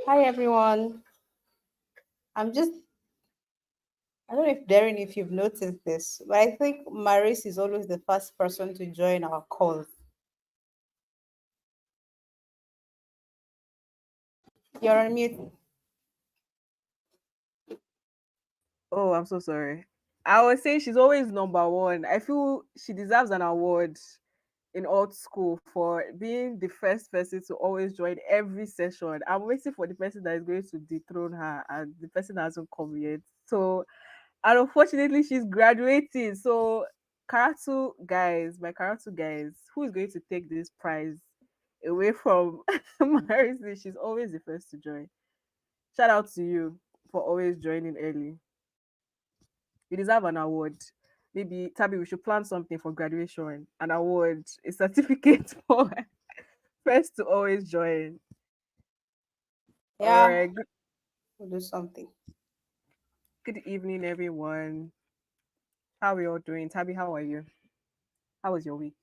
Hi everyone. I'm just I don't know if Darren if you've noticed this, but I think Maris is always the first person to join our calls. You're on mute. Oh, I'm so sorry. I was saying she's always number one. I feel she deserves an award in art school for being the first person to always join every session. I'm waiting for the person that is going to dethrone her, and the person hasn't come yet. So, and unfortunately, she's graduating. So, Karatu guys, my Karatu guys, who is going to take this prize away from Marisi? She's always the first to join. Shout out to you for always joining early. You deserve an award. Maybe Tabby, we should plan something for graduation. An award, a certificate for first to always join. All Yeah, right. we'll do something. Good evening, everyone. How are we all doing? Tabby, how are you? How was your week?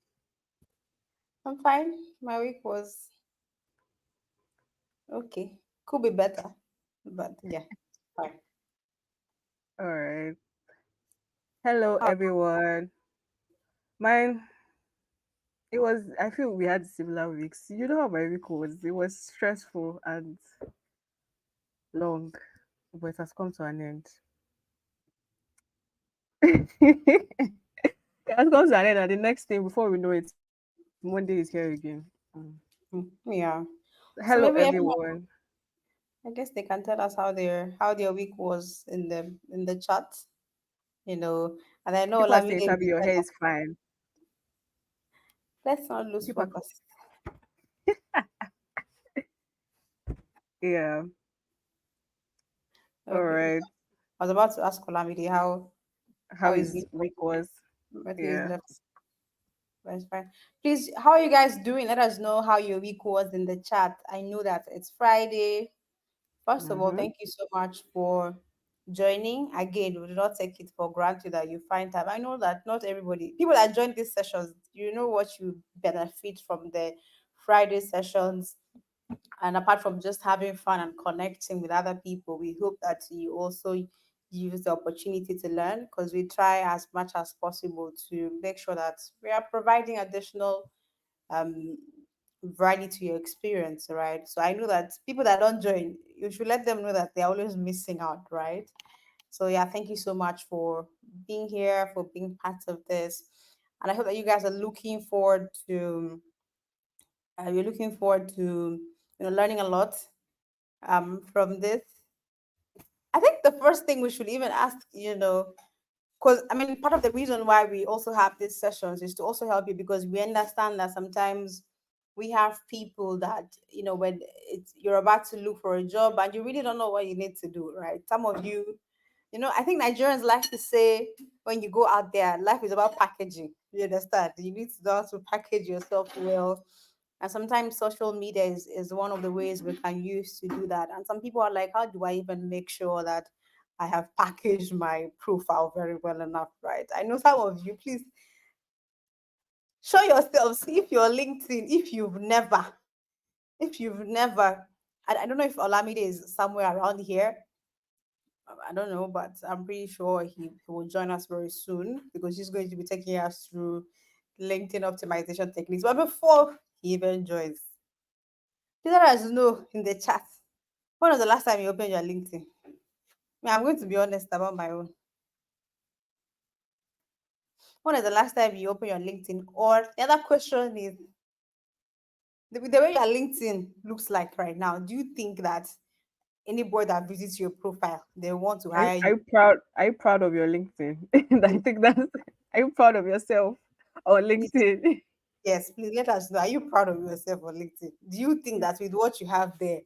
I'm fine. My week was okay. Could be better, but yeah, fine. All right. Hello, How everyone. Mine, it was. I feel we had similar weeks. You know how my week was. It was stressful and long, but it has come to an end. It has come to an end, and the next thing, before we know it, Monday is here again. yeah. Hello, So maybe everyone, everyone. I guess they can tell us how their week was in the chat, you know. And I know People are saying, Olamide Tabi, will your tell hair us. is fine. Let's not lose People, focus. yeah. All Okay. right. I was about to ask Olamide how How his his week was, week was? but he's Yeah. left. That's fine. Please, how are you guys doing? Let us know how your week was in the chat. I know that it's Friday. First of all, Mm-hmm. thank you so much for joining. Again, we do not take it for granted that you find time. I know that not everybody, people that join these sessions, you know what you benefit from the Friday sessions. And apart from just having fun and connecting with other people, we hope that you also use the opportunity to learn because we try as much as possible to make sure that we are providing additional um variety to your experience, right? So I know that people that don't join, you should let them know that they're always missing out, right? So yeah, thank you so much for being here, for being part of this. And I hope that you guys are looking forward to we're looking forward to learning a lot from this. I think the first thing we should even ask, because I mean, part of the reason why we also have these sessions is to also help you because we understand that sometimes we have people that when you're about to look for a job and you really don't know what you need to do, right? Some of you, I think Nigerians like to say when you go out there, life is about packaging. You understand? You need to know how to package yourself well. And sometimes social media is one of the ways we can use to do that. And some people are like, how do I even make sure that I have packaged my profile very well enough, right? I know some of you, please show yourself. See if you're LinkedIn, if you've never, I don't know if Olamide is somewhere around here. I don't know, but I'm pretty sure he will join us very soon because he's going to be taking us through LinkedIn optimization techniques. But before he even joins, please let us know in the chat. When was the last time you opened your LinkedIn? I'm going to be honest about my own. When is the last time you opened your LinkedIn? Or the other question is the way your LinkedIn looks like right now, do you think that anybody that visits your profile, they want to hire Are you? you proud? Are you proud of your LinkedIn? I think that's. Are you proud of yourself on Please, LinkedIn? yes, please let us know. Are you proud of yourself on LinkedIn? Do you think that with what you have there,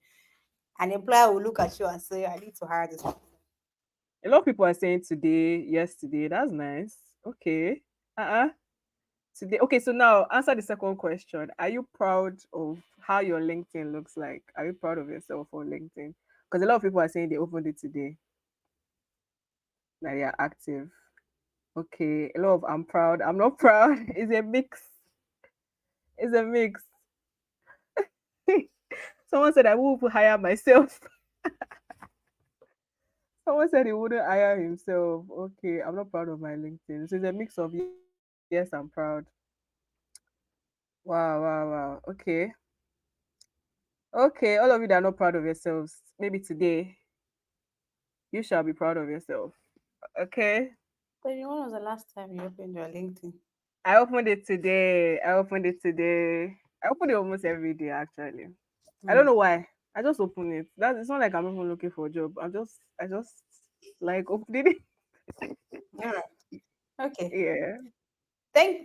an employer will look at you and say, I need to hire this person? A lot of people are saying today, yesterday. That's nice. Okay. Uh-uh. Today. Okay, so now answer the second question. Are you proud of how your LinkedIn looks like? Are you proud of yourself on LinkedIn? Because a lot of people are saying they opened it today, that they are active. Okay, a lot of I'm proud. I'm not proud. It's a mix. It's a mix. Someone said I won't even hire myself. Someone said he wouldn't hire himself. Okay, I'm not proud of my LinkedIn. So it's a mix of yes, I'm proud. Wow, wow, wow. Okay, all of you that are not proud of yourselves, maybe today you shall be proud of yourself. Okay. Then when was the last time you opened your LinkedIn? I opened it today. I opened it almost every day actually. I don't Hmm. know why. I just open it. That it's not like I'm even looking for a job. I just like opening it. All right. Okay. Yeah.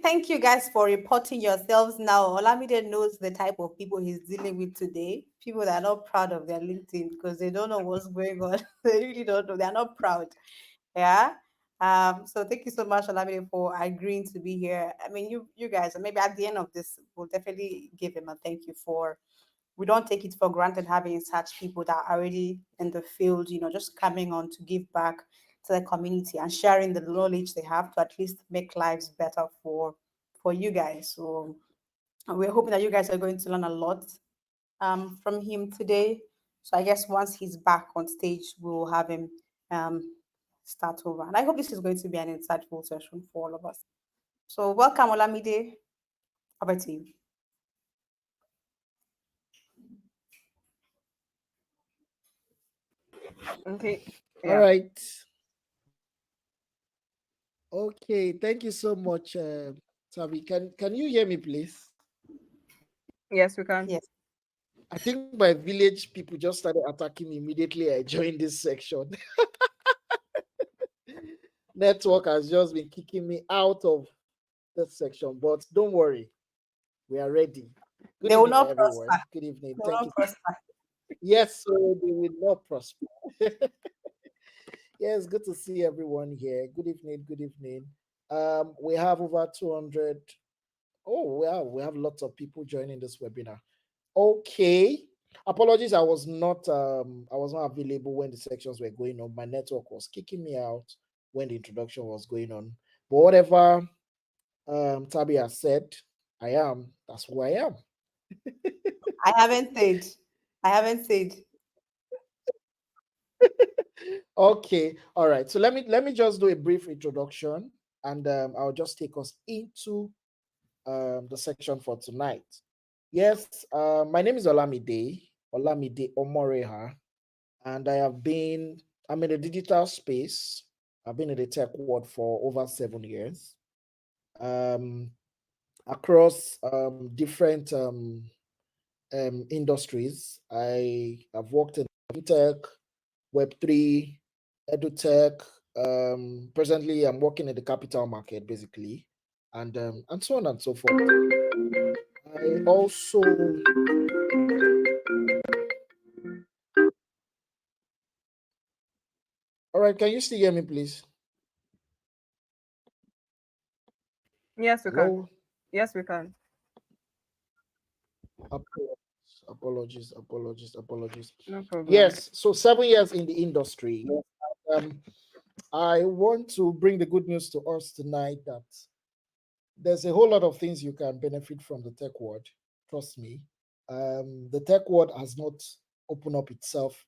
Thank you guys for reporting yourselves now. Olamide knows the type of people he's dealing with today. People that are not proud of their LinkedIn because they don't know what's going on. They really don't know. They're not proud. Yeah. So thank you so much, Olamide, for agreeing to be here. I mean, you guys, maybe at the end of this, we'll definitely give him a thank you for, we don't take it for granted having such people that are already in the field, just coming on to give back to the community and sharing the knowledge they have to at least make lives better for you guys. So we're hoping that you guys are going to learn a lot from him today. So I guess once he's back on stage, we'll have him um, start over. And I hope this is going to be an insightful session for all of us. So welcome, Olamide. Over to you. Okay. All Yeah. right. Okay. Thank you so much, Tavi. Can you hear me, please? Yes, we can. Yes. I think my village people just started attacking me immediately I joined this section. Network has just been kicking me out of this section, but don't worry, we are ready. Good They will evening, not everyone. prosper. Good evening. They will Thank not you. prosper. Yes, so they will not prosper. Yes, good to see everyone here. Good evening. Good evening. We have over 200. Oh, we have lots of people joining this webinar. Okay. Apologies, I was not available when the sections were going on. My network was kicking me out when the introduction was going on. But whatever Tabi has said, I am. That's who I am. I haven't said. I haven't said. Okay. All right. So let me just do a brief introduction, and I'll just take us into the section for tonight. Yes, my name is Olamide Omoreha, and I'm in the digital space. I've been in the tech world for over 7 years, um, across different industries. I have worked in tech, Web3, edutech. Presently, I'm working in the capital market, basically, and so on and so forth. I also All right, can you still hear me, please? Yes, we can. Hello? Yes, we can. Apologies. No problem. Yes, so 7 years in the industry. Yes, Um, I want to bring the good news to us tonight that there's a whole lot of things you can benefit from the tech world. Trust me. The tech world has not opened up itself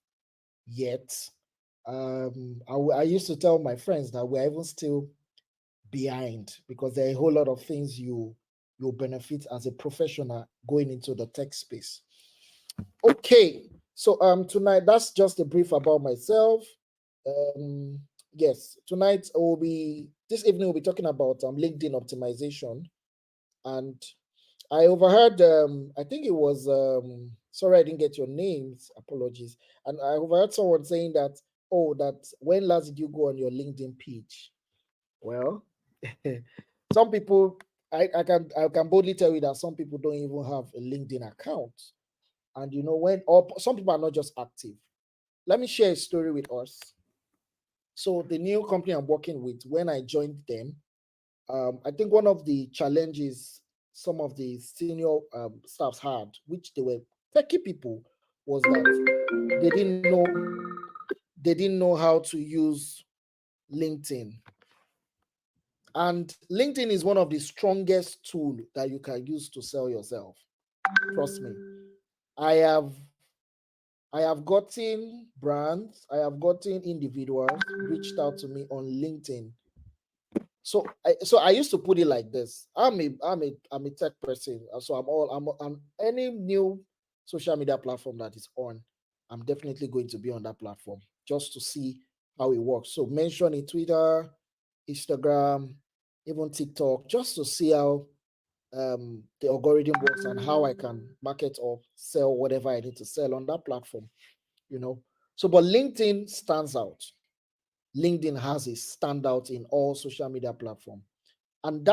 yet. I used to tell my friends that we're even still behind because there are a whole lot of things you'll benefit as a professional going into the tech space. Okay, so tonight that's just a brief about myself. Um, yes, tonight will be this evening we'll be talking about LinkedIn optimization, and I overheard I think it was sorry I didn't get your names, apologies, and I overheard someone saying that, oh, that when last did you go on your LinkedIn page? Well, some people, I can boldly tell you that some people don't even have a LinkedIn account, and when, or some people are not just active. Let me share a story with us. So the new company I'm working with, when I joined them, I think one of the challenges some of the senior staffs had, which they were techie people, was that they didn't know how to use LinkedIn. And LinkedIn is one of the strongest tool that you can use to sell yourself. Trust me. I have I have gotten brands, I have gotten individuals reached out to me on LinkedIn. So I used to put it like this. I'm a tech person. So I'm any new social media platform that is on, I'm definitely going to be on that platform just to see how it works. So mention in Twitter, Instagram, even TikTok, just to see how the algorithm works and how I can market or sell whatever I need to sell on that platform, you know. So but LinkedIn stands out. LinkedIn has a standout in all social media platforms. And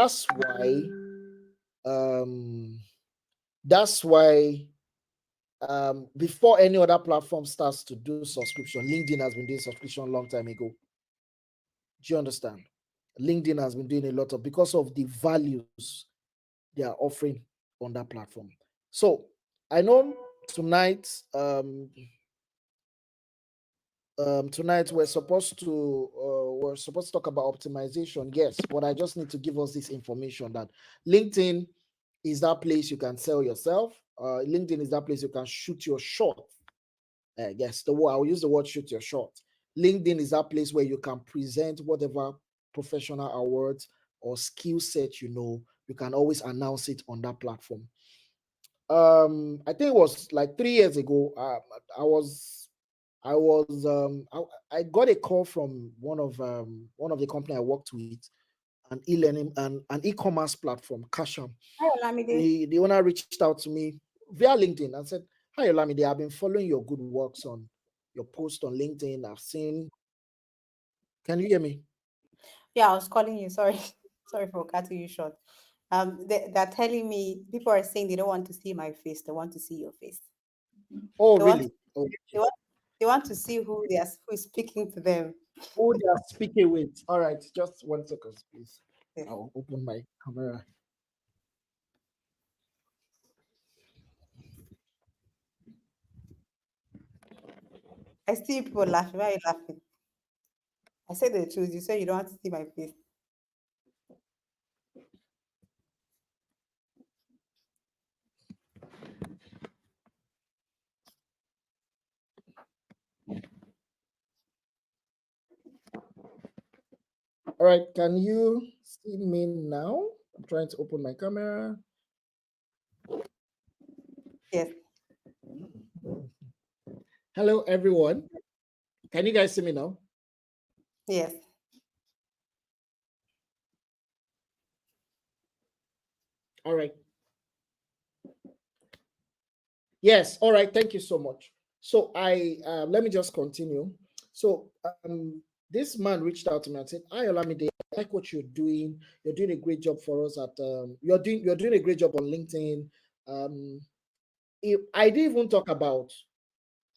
um that's why before any other platform starts to do subscription, LinkedIn has been doing subscription a long time ago. Do you understand? LinkedIn has been doing a lot of because of the values they are offering on that platform. So I know tonight, tonight we're supposed to talk about optimization. Yes, but I just need to give us this information that LinkedIn is that place you can sell yourself. LinkedIn is that place you can shoot your shot. Yes, the word I will use the word shoot your shot. LinkedIn is that place where you can present whatever professional awards or skill set you know. You can always announce it on that platform. I think it was like 3 years ago. I got a call from one of the company I worked with, an e-learning and an e-commerce platform, Kasham. Hi, Olamide. The owner reached out to me via LinkedIn and said, "Hi, Olamide, I've been following your good works on your post on LinkedIn. I've seen. Can you hear me? Yeah, I was calling you. Sorry, sorry for cutting you short. They're telling me people are saying they don't want to see my face. They want to see your face. Oh, They want to, really? Oh, they want they want to see who is speaking to them. oh, they are speaking with. All right, just 1 second, please. Yes. I'll open my camera. I see people laughing. Why are you laughing? I said the truth. You said you don't want to see my face. All right, can you see me now? I'm trying to open my camera. Yes. Hello, everyone. Can you guys see me now? Yes. All right. Yes. All right. Thank you so much. So I let me just continue. So this man reached out to me and said, "Hi, Olamide, I like what you're doing. You're doing a great job for us at you're doing a great job on LinkedIn." Um, I didn't even talk about.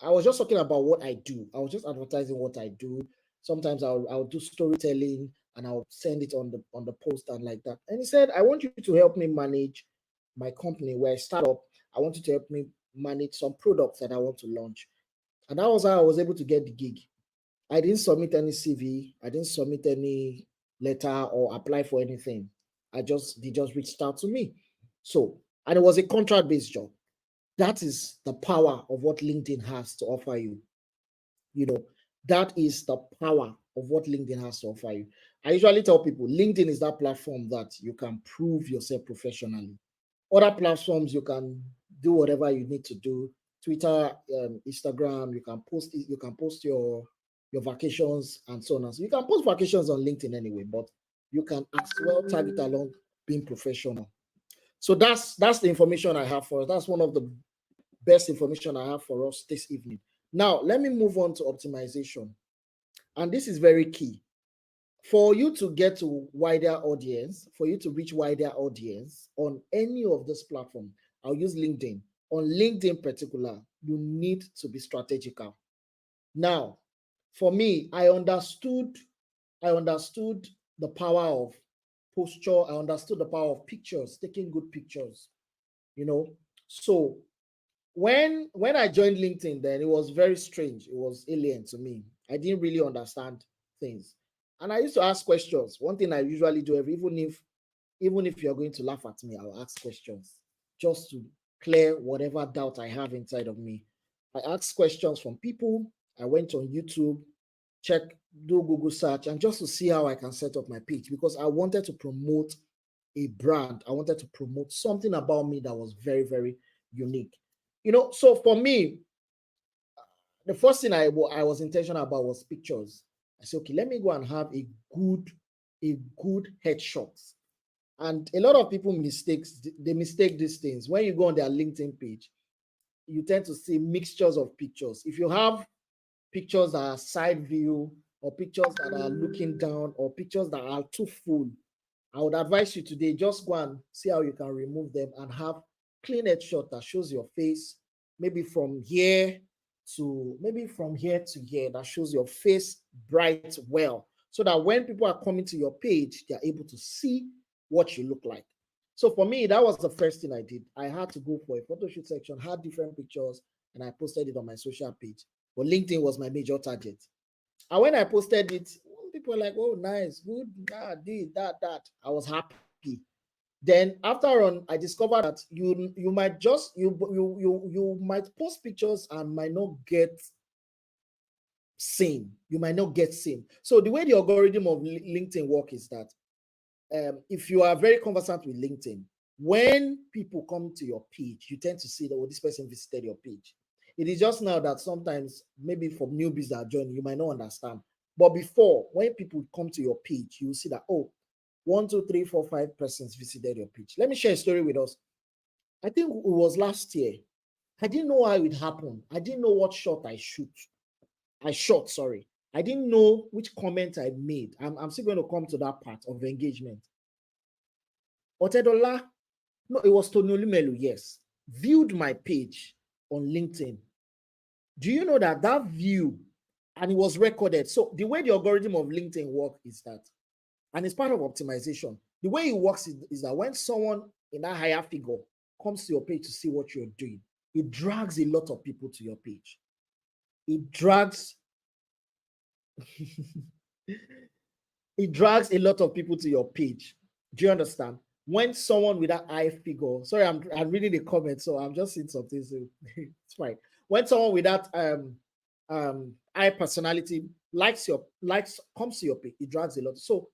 I was just talking about what I do. I was just advertising what I do. Sometimes I'll do storytelling and I'll send it on the post and like that. And he said, "I want you to help me manage my company where I start up. I want you to help me manage some products that I want to launch." And that was how I was able to get the gig. I didn't submit any CV. I didn't submit any letter or apply for anything. They just reached out to me. So, and it was a contract based job. That is the power of what LinkedIn has to offer you. You know, that is the power of what LinkedIn has to offer you. I usually tell people LinkedIn is that platform that you can prove yourself professionally. Other platforms, you can do whatever you need to do. Twitter, Instagram, you can post your vacations and so on. And so you can post vacations on LinkedIn anyway, but you can as well tag it along being professional. So that's the information I have for us. That's one of the best information I have for us this evening. Now, let me move on to optimization. And this is very key. For you to get to wider audience, for you to reach wider audience on any of this platform, I'll use LinkedIn. On LinkedIn in particular, you need to be strategical. Now, for me, I understood the power of posture. I understood the power of pictures, taking good pictures, you know. So when I joined LinkedIn, then it was very strange. It was alien to me. I didn't really understand things, and I used to ask questions. One thing I usually do, even if you're going to laugh at me, I'll ask questions just to clear whatever doubt I have inside of me. I asked questions from people. I went on YouTube, check, do Google search, and just to see how I can set up my page because I wanted to promote a brand. I wanted to promote something about me that was very, very unique. So for me, the first thing I was intentional about was pictures. I said, okay, let me go and have a good headshot. And a lot of people mistake these things. When you go on their LinkedIn page, you tend to see mixtures of pictures. If you have pictures that are side view, or pictures that are looking down, or pictures that are too full, I would advise you today, just go and see how you can remove them and have clean headshot that shows your face, maybe from here to here, that shows your face bright well, so that when people are coming to your page, they're able to see what you look like. So for me, that was the first thing I did. I had to go for a photo shoot section, had different pictures, and I posted it on my social page. But LinkedIn was my major target. And when I posted it, people were like, "Oh, nice, good, that." I was happy. Then after on, I discovered that you might just you might post pictures and might not get seen. You might not get seen. So the way the algorithm of LinkedIn work is that if you are very conversant with LinkedIn, when people come to your page, you tend to see that, oh, this person visited your page. It is just now that sometimes, maybe for newbies that are joining, you might not understand. But before, when people come to your page, you will see that, oh, 1, 2, 3, 4, 5 persons visited your page. Let me share a story with us. I think it was last year. I didn't know how it happened. I didn't know what shot I shot, sorry. I didn't know which comment I made. I'm still going to come to that part of engagement. Otedola, no, it was Tony Olumelu, yes, viewed my page on LinkedIn. Do you know that view, and it was recorded? So the way the algorithm of LinkedIn works is that, and it's part of optimization, the way it works is that when someone in that higher figure comes to your page to see what you're doing, it drags a lot of people to your page. It drags it drags a lot of people to your page. Do you understand? When someone with that high figure, sorry, I'm reading the comments, so I'm just seeing something, so it's fine. When someone with that high personality comes to your page, it drags a lot. So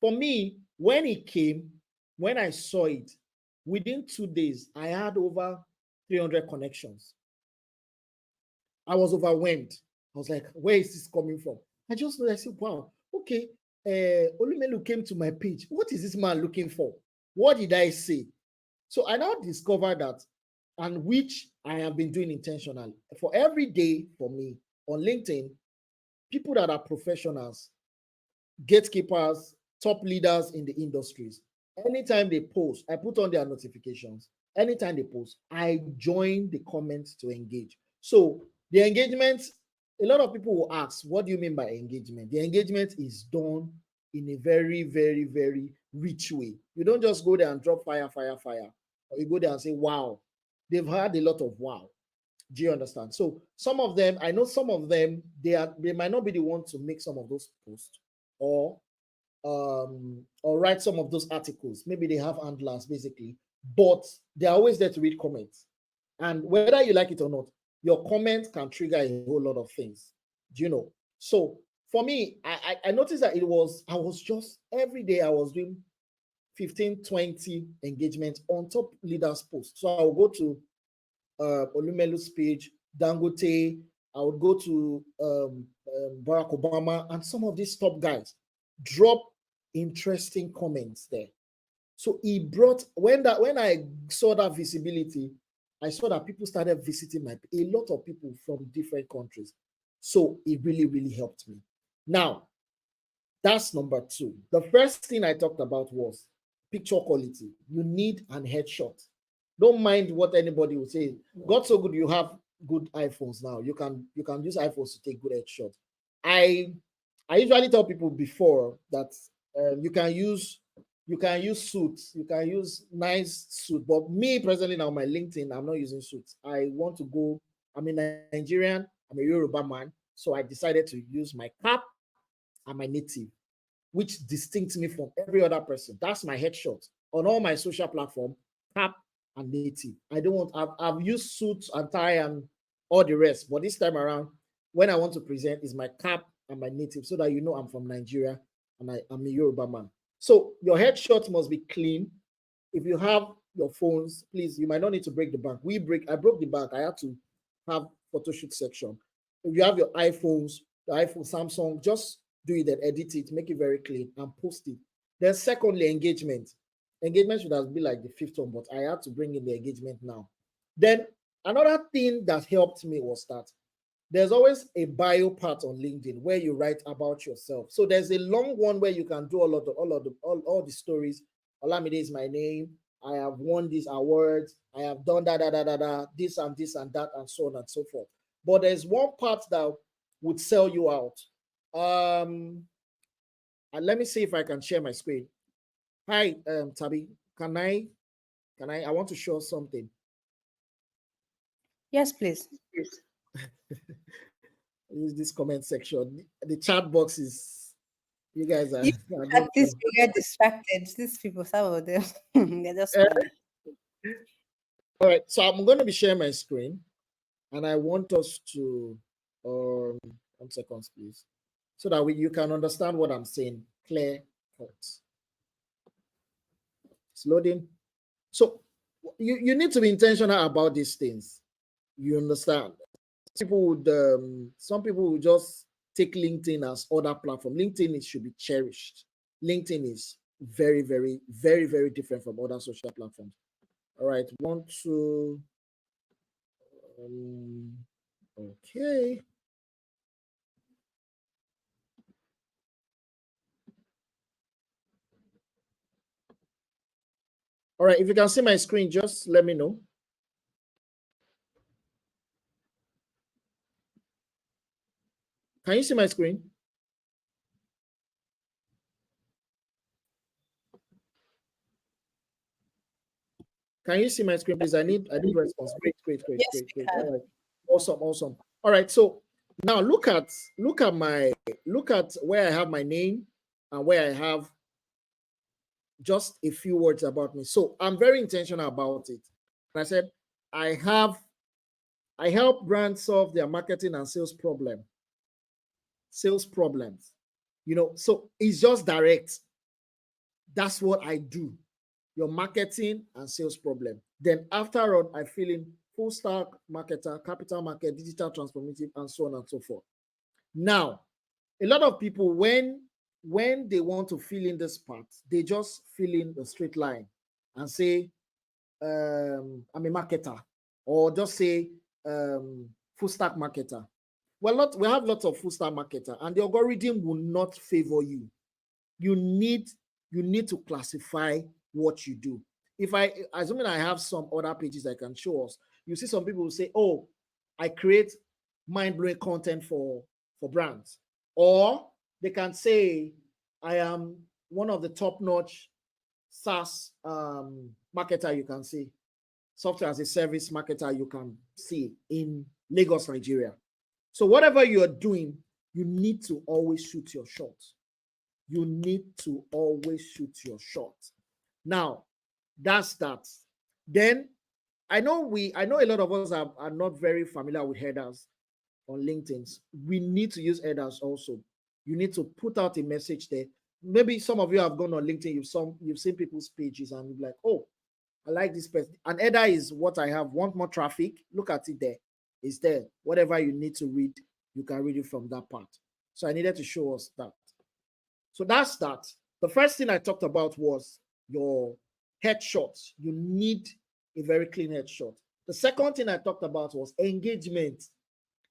for me, when I saw it, within 2 days, I had over 300 connections. I was overwhelmed. I was like, where is this coming from? I just know, I said, wow, okay, Olumelu came to my page. What is this man looking for? What did I say? So I now discovered that, and which I have been doing intentionally. For every day for me on LinkedIn, people that are professionals, gatekeepers, top leaders in the industries, anytime they post, I put on their notifications. Anytime they post, I join the comments to engage. So the engagement, a lot of people will ask, what do you mean by engagement? The engagement is done in a very, very, very rich way. You don't just go there and drop fire, fire, fire. Or you go there and say, wow. They've had a lot of wow. Do you understand? So some of them, I know some of them, they might not be the one to make some of those posts or write some of those articles. Maybe they have handlers basically, but they're always there to read comments. And whether you like it or not, your comment can trigger a whole lot of things. Do you know? So for me, I noticed that I was just every day I was doing 15, 20 engagements on top leaders posts. So I will go to Olumelu's page, Dangote, I would go to Barack Obama, and some of these top guys drop interesting comments there. So he brought when I saw that visibility, I saw that people started visiting a lot of people from different countries. So it really, really helped me. Now, that's number 2. The first thing I talked about was picture quality. You need an headshot. Don't mind what anybody will say. God so good, you have good iPhones now. You can use iPhones to take good headshots. I usually tell people before that you can use suits, you can use nice suit. But me presently now, my LinkedIn, I'm not using suits. I want to go. I'm a Nigerian. I'm a Yoruba man, so I decided to use my cap and my native, which distincts me from every other person. That's my headshot on all my social platform. Cap and native. I don't want. I've used suits and tie and all the rest. But this time around, when I want to present, is my cap and my native, so that you know I'm from Nigeria and I'm a Yoruba man. So your headshot must be clean. If you have your phones, please, you might not need to break the bank. I broke the bank. I had to have photo shoot section. If you have your iPhones, the iPhone, Samsung, just do it and edit it, make it very clean and post it. Then secondly, engagement. Engagement should have been like the fifth one, but I had to bring in the engagement now. Then another thing that helped me was that there's always a bio part on LinkedIn where you write about yourself. So there's a long one where you can do all the stories. Olamide is my name. I have won these awards. I have done this and this and that, and so on and so forth. But there's one part that would sell you out. And let me see if I can share my screen. Hi, Tabi. I want to show something. Yes, please. Use this comment section. The chat box is, you guys are, You at least you get distracted. These people, some of them, they're just funny. All right, so I'm going to be sharing my screen, and I want us to 1 second, please, so that you can understand what I'm saying. Clear cut. It's loading. So you need to be intentional about these things. You understand? Some people would just take LinkedIn as other platform. LinkedIn should be cherished. LinkedIn is very, very, very, very different from other social platforms. All right, want to okay. All right, if you can see my screen, just let me know. Can you see my screen? Can you see my screen, please? I need response. Great. Yes, All right. Awesome. All right. So now look at where I have my name and where I have just a few words about me. So I'm very intentional about it. I said I help brands solve their marketing and sales problems. So it's just direct. That's what I do. Your marketing and sales problem. Then after on, I fill in full stack marketer, capital market, digital transformative, and so on and so forth. Now, a lot of people, when they want to fill in this part, they just fill in a straight line and say, I'm a marketer, or just say full stack marketer. Well, we have lots of full stack marketer, and the algorithm will not favor you. You need to classify what you do. If assuming I have some other pages I can show us, you see some people will say, oh, I create mind-blowing content for brands. Or they can say, I am one of the top-notch SaaS marketer you can see, software as a service marketer you can see in Lagos, Nigeria. So whatever you're doing, you need to always shoot your shot. You need to always shoot your shot. Now, that's that. Then I know a lot of us are not very familiar with headers on LinkedIn. We need to use headers also. You need to put out a message there. Maybe some of you have gone on LinkedIn, you've seen people's pages and you're like, oh, I like this person. An header is what I have. Want more traffic? Look at it there. It's there. Whatever you need to read, you can read it from that part. So I needed to show us that. So that's that. The first thing I talked about was your headshots. You need a very clean headshot. The second thing I talked about was engagement.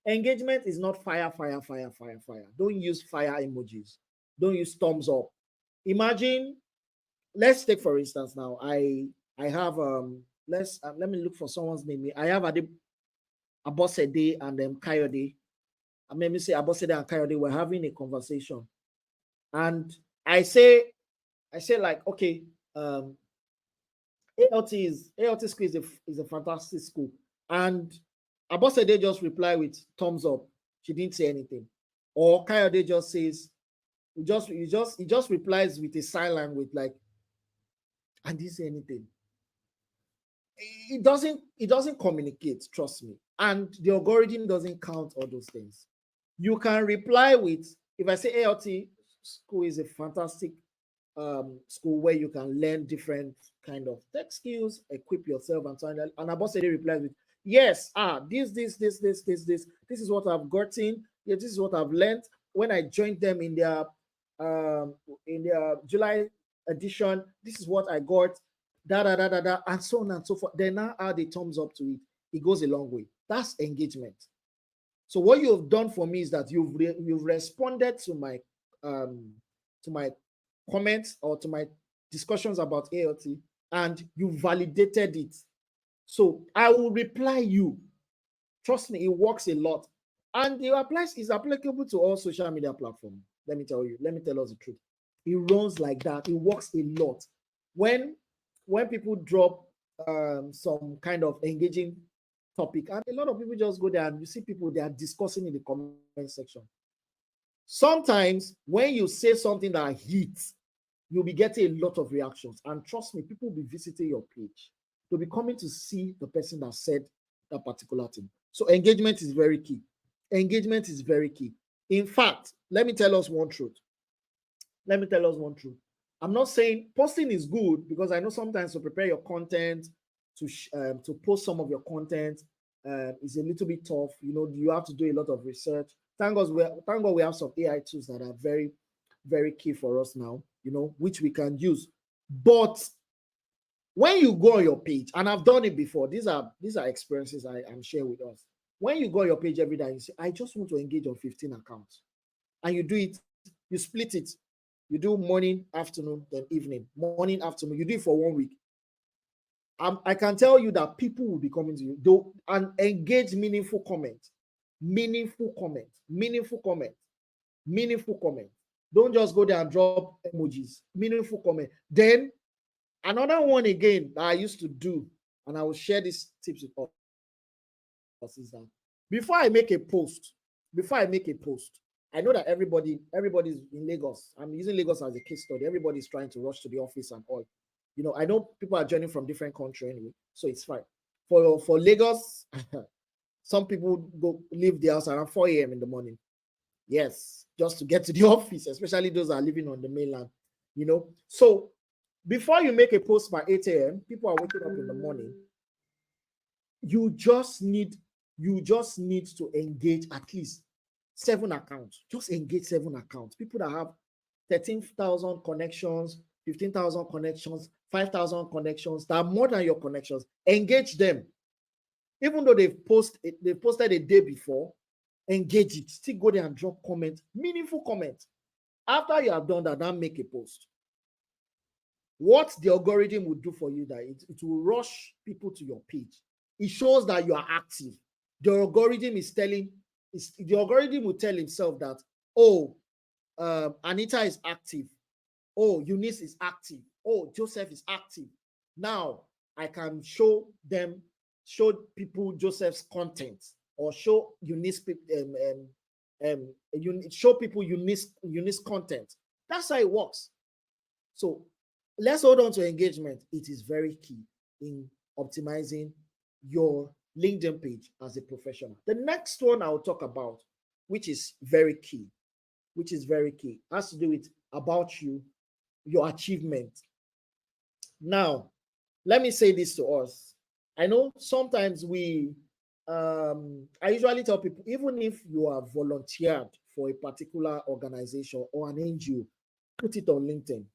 Engagement is not fire. Don't use fire emojis. Don't use thumbs up. Imagine, let's take for instance now, I have let me look for someone's name. I have Abosede and Kayode. Let me say Abosede and Kayode were having a conversation. And I say like, okay, ALT school is a fantastic school. And Abosede just reply with thumbs up. She didn't say anything. Or Kayode just says, he just replies with a silent with like, I didn't say anything. it doesn't communicate, trust me. And the algorithm doesn't count all those things. You can reply with, if I say ALT school is a fantastic school where you can learn different kind of tech skills, equip yourself, and so on. And Abosede replies with, yes, this is what I've gotten. Yeah, this is what I've learned when I joined them in their July edition. This is what I got, and so on and so forth. Then now add a thumbs up to it. It goes a long way. That's engagement. So what you've done for me is that you've responded um to my comments or to my discussions about ALT, and you validated it. So I will reply you. Trust me, it works a lot. And is applicable to all social media platforms. Let me tell us the truth. It runs like that. It works a lot. When people drop some kind of engaging topic, and a lot of people just go there and you see people, they are discussing in the comment section. Sometimes when you say something that hits, you'll be getting a lot of reactions. And trust me, people will be visiting your page. They'll be coming to see the person that said that particular thing. So engagement is very key. Engagement is very key. In fact, let me tell us one truth. I'm not saying posting is good, because I know sometimes to prepare your content, to post some of your content is a little bit tough. You have to do a lot of research. Thank God we have some AI tools that are very, very key for us now, which we can use. But when you go on your page, and I've done it before, these are experiences I'm sharing with us. When you go on your page every day, you say, I just want to engage on 15 accounts. And you do it, you split it. You do morning, afternoon, then evening. Morning, afternoon. You do it for 1 week. I can tell you that people will be coming to you and engage meaningful comment. Don't just go there and drop emojis. Meaningful comment. Then another one again that I used to do, and I will share these tips with us, is that before I make a post, I know that everybody's in Lagos. I'm using Lagos as a case study. Everybody's trying to rush to the office and all. I know people are joining from different countries anyway, so it's fine. For Lagos, some people go leave the house around 4 a.m. in the morning. Yes, just to get to the office, especially those that are living on the mainland. So before you make a post by 8 a.m., people are waking up in the morning. You just need to engage at least 7 accounts. Just engage 7 accounts. People that have 13,000 connections, 15,000 connections, 5,000 connections, that are more than your connections. Engage them. Even though they posted a day before, engage it. Still go there and drop comments, meaningful comments. After you have done that, then make a post. What the algorithm will do for you, that it will rush people to your page. It shows that you are active. The algorithm will tell himself that, Anita is active. Oh, Eunice is active. Oh, Joseph is active. Now I can show people Joseph's content, or show Eunice show people Eunice content. That's how it works. So let's hold on to engagement. It is very key in optimizing your LinkedIn page as a professional. The next one I'll talk about, which is very key, has to do with about you, your achievement. Now, let me say this to us. I know sometimes I usually tell people, even if you are volunteered for a particular organization or an NGO, put it on LinkedIn.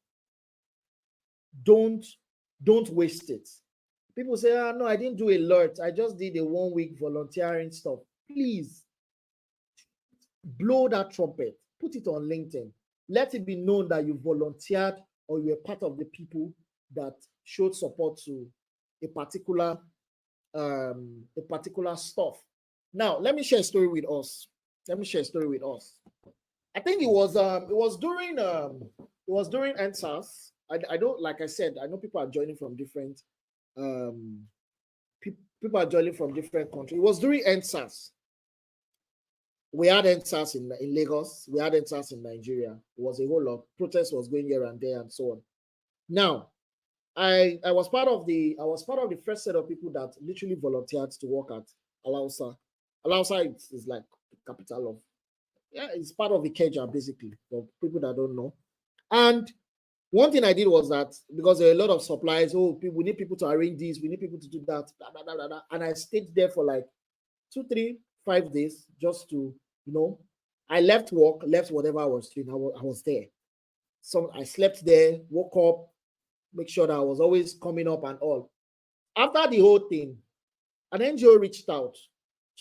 Don't waste it. People say, no, I didn't do a lot. I just did a 1 week volunteering stuff. Please blow that trumpet. Put it on LinkedIn. Let it be known that you volunteered or you were part of the people that showed support to a particular stuff. Now, let me share a story with us. I think it was during NSAS. I don't, like I said, I know people are joining from different people are joining from different countries. It was during NSAS. We had NSAS in Lagos. We had NSAS in Nigeria. It was a whole lot. Protest was going here and there and so on. Now, I was part of the first set of people that literally volunteered to work at Alausa. Alausa is like the capital of, yeah, it's part of the Ikeja basically for people that don't know. And one thing I did was that because there are a lot of supplies, oh, we need people to arrange this, we need people to do that, blah, blah, blah, blah, blah. And I stayed there for like 2, 3, 5 days just to, I left work, left whatever I was doing, I was there. So I slept there, woke up, make sure that I was always coming up and all. After the whole thing, an NGO reached out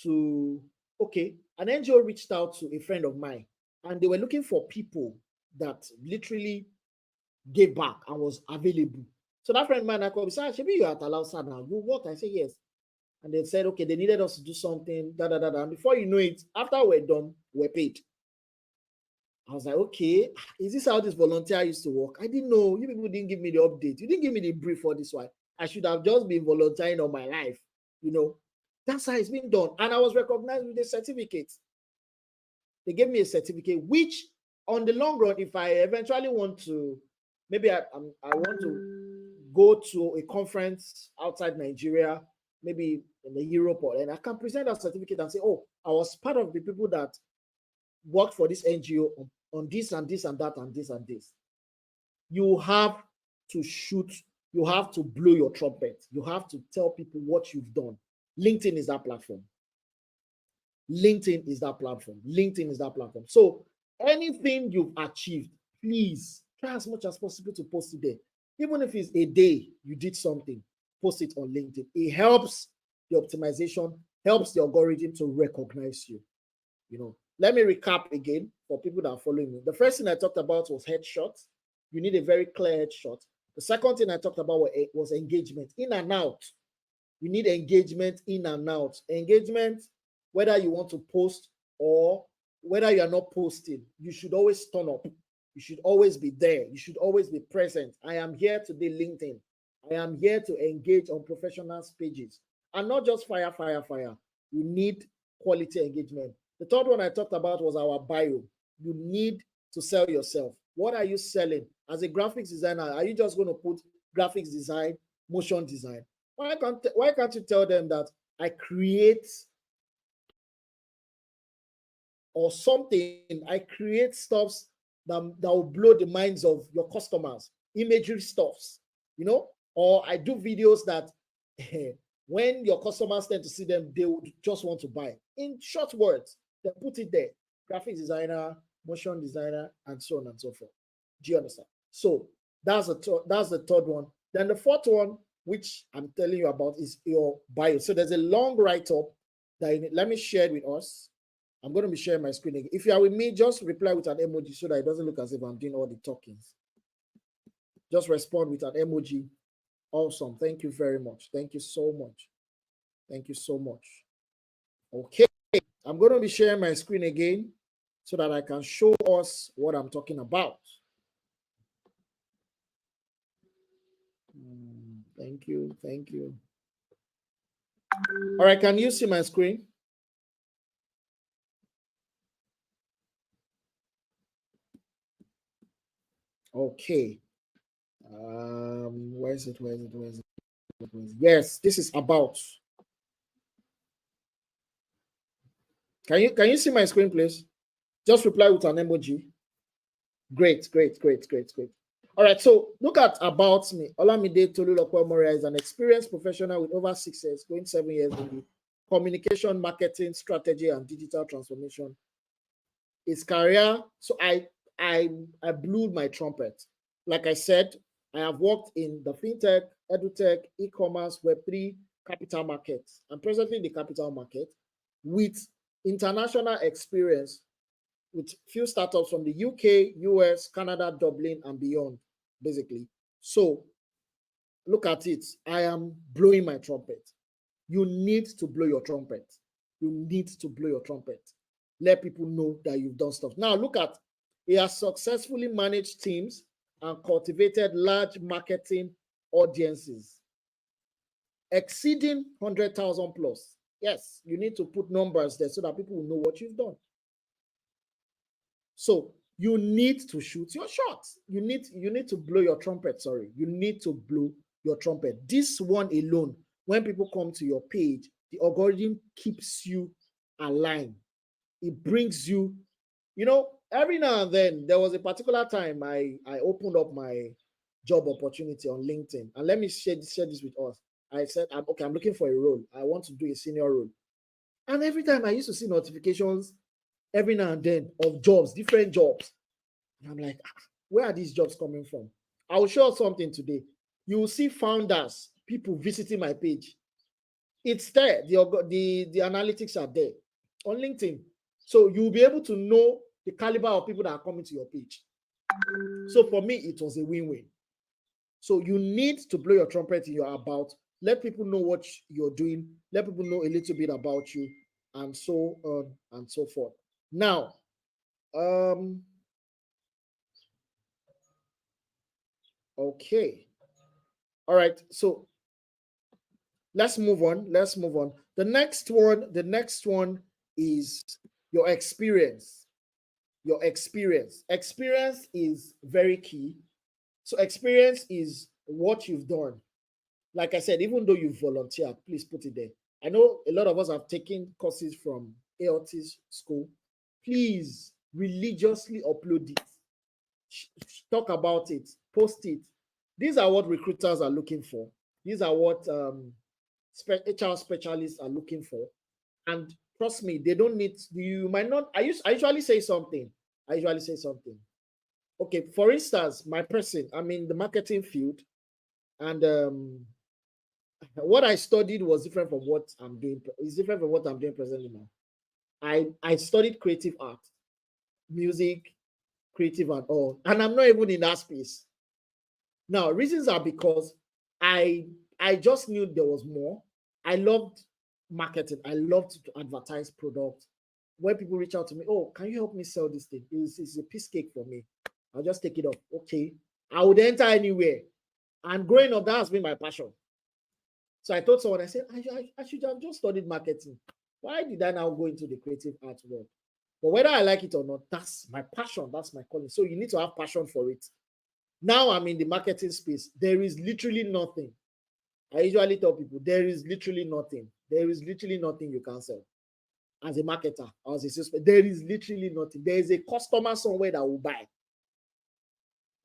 to, an NGO reached out to a friend of mine, and they were looking for people that literally gave back and was available. So that friend of mine, I called, said, "Should you're at Alausa now? You work?" I said, "Yes." And they said, "Okay, they needed us to do something, da da da da." And before you know it, after we're done, we're paid. I was like, okay, is this how this volunteer used to work? I didn't know. You people didn't give me the update. You didn't give me the brief for this one. I should have just been volunteering all my life. That's how it's been done. And I was recognized with a certificate. They gave me a certificate, which on the long run, if I eventually want to, maybe I want to go to a conference outside Nigeria, maybe in the Europe, and I can present that certificate and say, oh, I was part of the people that worked for this NGO on this and this and that and this and this. You have to shoot, you have to blow your trumpet. You have to tell people what you've done. LinkedIn is that platform. LinkedIn is that platform. LinkedIn is that platform. So anything you've achieved, please try as much as possible to post it there. Even if it's a day you did something, post it on LinkedIn. It helps the optimization, helps the algorithm to recognize you. Let me recap again for people that are following me. The first thing I talked about was headshots. You need a very clear headshot. The second thing I talked about was engagement, in and out. You need engagement in and out. Engagement, whether you want to post or whether you are not posting, you should always turn up. You should always be there. You should always be present. I am here today, LinkedIn. I am here to engage on professional pages. And not just fire, fire, fire. You need quality engagement. The third one I talked about was our bio. You need to sell yourself. What are you selling? As a graphics designer, are you just going to put graphics design, motion design? Why can't you tell them that I create or something? I create stuffs that will blow the minds of your customers, imagery stuffs, or I do videos that when your customers tend to see them, they would just want to buy. In short words, they put it there: graphic designer, motion designer, and so on and so forth. Do you understand? So that's the third one. Then the fourth one, which I'm telling you about, is your bio. So there's a long write-up that let me share it with us. I'm going to be sharing my screen again. If you are with me, just reply with an emoji so that it doesn't look as if I'm doing all the talkings. Just respond with an emoji. Awesome. Thank you very much. Thank you so much. Thank you so much. Okay. I'm going to be sharing my screen again so that I can show us what I'm talking about. Thank you. Thank you. All right. Can you see my screen? Okay. Where is it? Where is it? Where is it? Yes, this is about. Can you see my screen, please? Just reply with an emoji. Great, great, great, great, great. All right, so look at about me. Olamide Tolulope Moria is an experienced professional with over 6 years, going 7 years in the communication, marketing, strategy, and digital transformation. His career, so I blew my trumpet. Like I said, I have worked in the fintech, edutech, e-commerce, Web3, capital markets. I'm presently in the capital market with international experience with few startups from the UK, US, Canada, Dublin, and beyond, basically. So look at it. I am blowing my trumpet. You need to blow your trumpet. You need to blow your trumpet. Let people know that you've done stuff. Now look at, he has successfully managed teams and cultivated large marketing audiences exceeding 100,000 plus. Yes, you need to put numbers there so that people will know what you've done. So You need to shoot your shot. You need to blow your trumpet. Sorry, you need to blow your trumpet. This one alone, when people come to your page, the algorithm keeps you aligned. It brings you, every now and then. There was a particular time I opened up my job opportunity on LinkedIn, and let me share this with us. I said, I'm looking for a role. I want to do a senior role, and every time I used to see notifications every now and then of jobs, different jobs. And I'm like, where are these jobs coming from? I will show you something today. You will see founders, people visiting my page. It's there. The analytics are there on LinkedIn. So you'll be able to know the caliber of people that are coming to your page. So for me, it was a win-win. So you need to blow your trumpet in your about. Let people know what you're doing. Let people know a little bit about you, and so on and so forth. Now, okay. All right. So let's move on. The next one is your experience. Experience is very key. So experience is what you've done. Like I said, even though you volunteered, please put it there. I know a lot of us have taken courses from ALT's school. Please religiously upload it. Talk about it. Post it. These are what recruiters are looking for. These are what HR specialists are looking for. And trust me, they don't need, you might not, I usually say something. Okay, for instance, my person, I'm in the marketing field, and what I studied was different from what I'm doing. It's different from what I'm doing presently now. I studied creative art, music, creative and all, and I'm not even in that space. Now, reasons are because I just knew there was more. I loved marketing. I loved to advertise products. When people reach out to me, oh, can you help me sell this thing? It's a piece cake for me. I'll just take it up. Okay. I would enter anywhere. And growing up, that has been my passion. So I told someone, I said, I should have just studied marketing. Why did I now go into the creative art world? But whether I like it or not, that's my passion. That's my calling. So you need to have passion for it. Now I'm in the marketing space. There is literally nothing. I usually tell people, there is literally nothing. There is literally nothing you can sell as a marketer, as a suspect. There is literally nothing. There is a customer somewhere that will buy.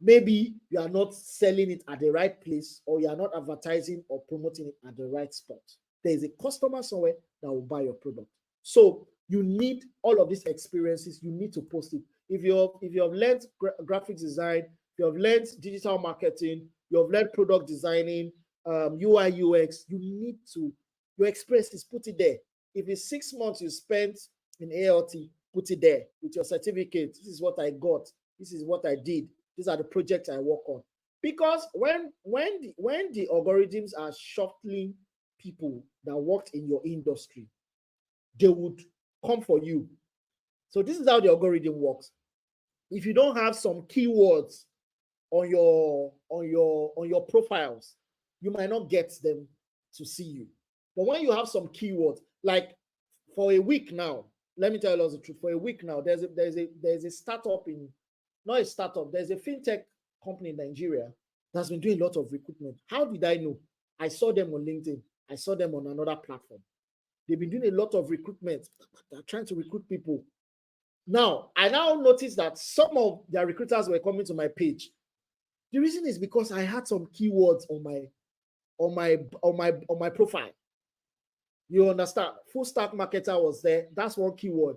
Maybe you are not selling it at the right place, or you are not advertising or promoting it at the right spot. There is a customer somewhere that will buy your product. So you need all of these experiences. You need to post it. If you have learned graphic design, if you have learned digital marketing, you have learned product designing, UI UX, you need to, your experiences, put it there. If it's 6 months you spent in ALT, put it there with your certificate. This is what I got. This is what I did. These are the projects I work on. Because when the algorithms are shuffling people that worked in your industry, they would come for you. So this is how the algorithm works. If you don't have some keywords on your profiles, you might not get them to see you. But when you have some keywords, like for a week now, let me tell you the truth. For a week now, there's a startup in, not a startup, there's a fintech company in Nigeria that's been doing a lot of recruitment. How did I know? I saw them on LinkedIn. I saw them on another platform. They've been doing a lot of recruitment. They're trying to recruit people. Now, I now noticed that some of their recruiters were coming to my page. The reason is because I had some keywords on my profile. You understand? Full stack marketer was there. That's one keyword.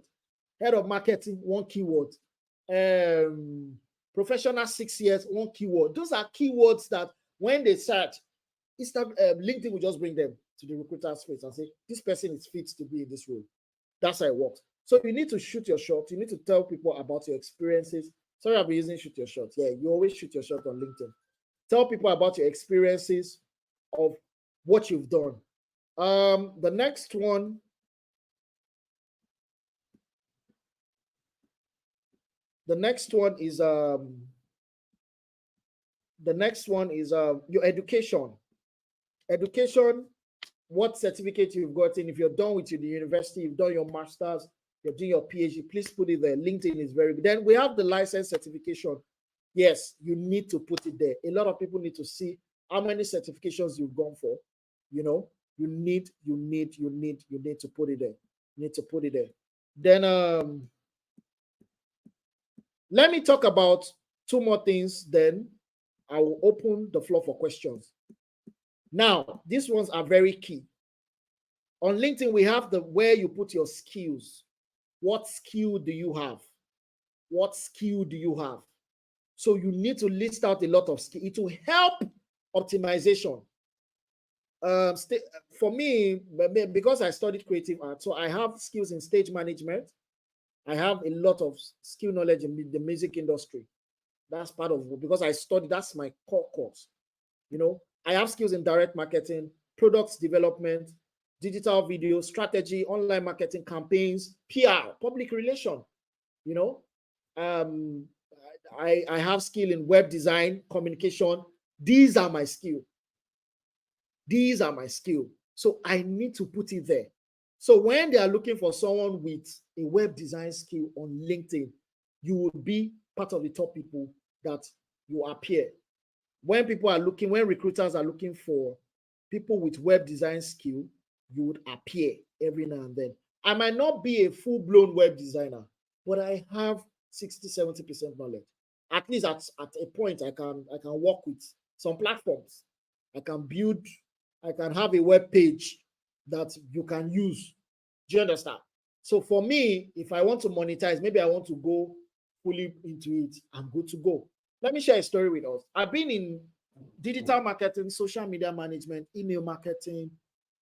Head of marketing, one keyword. Professional 6 years, one keyword. Those are keywords that when they search, LinkedIn will just bring them to the recruiter's face and say, this person is fit to be in this role. That's how it works. So you need to shoot your shot. You need to tell people about your experiences. Sorry, I'll be using shoot your shot. Yeah, you always shoot your shot on LinkedIn. Tell people about your experiences of what you've done. The next one is your education. Education, what certificate you've gotten. If you're done with the university, you've done your master's, you're doing your PhD, please put it there. LinkedIn is very good. Then we have the license certification. Yes, you need to put it there. A lot of people need to see how many certifications you've gone for. You know, you need to put it there. You need to put it there. Then let me talk about two more things. Then I will open the floor for questions. Now, these ones are very key. On LinkedIn, we have the where you put your skills. What skill do you have? What skill do you have? So you need to list out a lot of skills. It will help optimization. For me, because I studied creative art, so I have skills in stage management. I have a lot of skill knowledge in the music industry. That's part of, because I studied, that's my core course. You know, I have skills in direct marketing, products development, digital video, strategy, online marketing, campaigns, PR, public relation. You know, I have skill in web design, communication. These are my skill. These are my skill. So I need to put it there. So when they are looking for someone with a web design skill on LinkedIn, you will be part of the top people that you appear. When people are looking, when recruiters are looking for people with web design skill, you would appear every now and then. I might not be a full-blown web designer, but I have 60-70% knowledge. At least at a point, I can work with some platforms. I can have a web page that you can use. Do you understand? So for me, if I want to monetize, maybe I want to go fully into it, I'm good to go. Let me share a story with us. I've been in digital marketing, social media management, email marketing,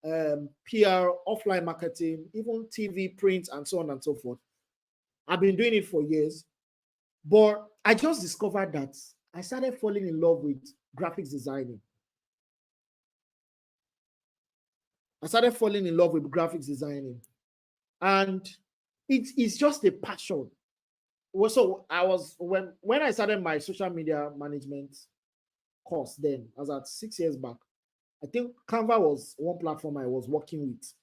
PR, offline marketing, even TV, print, and so on and so forth. I've been doing it for years, but I just discovered that I started falling in love with graphics designing. And it's just a passion. So I was when I started my social media management course, then I was at 6 years back. I think Canva was one platform I was working with.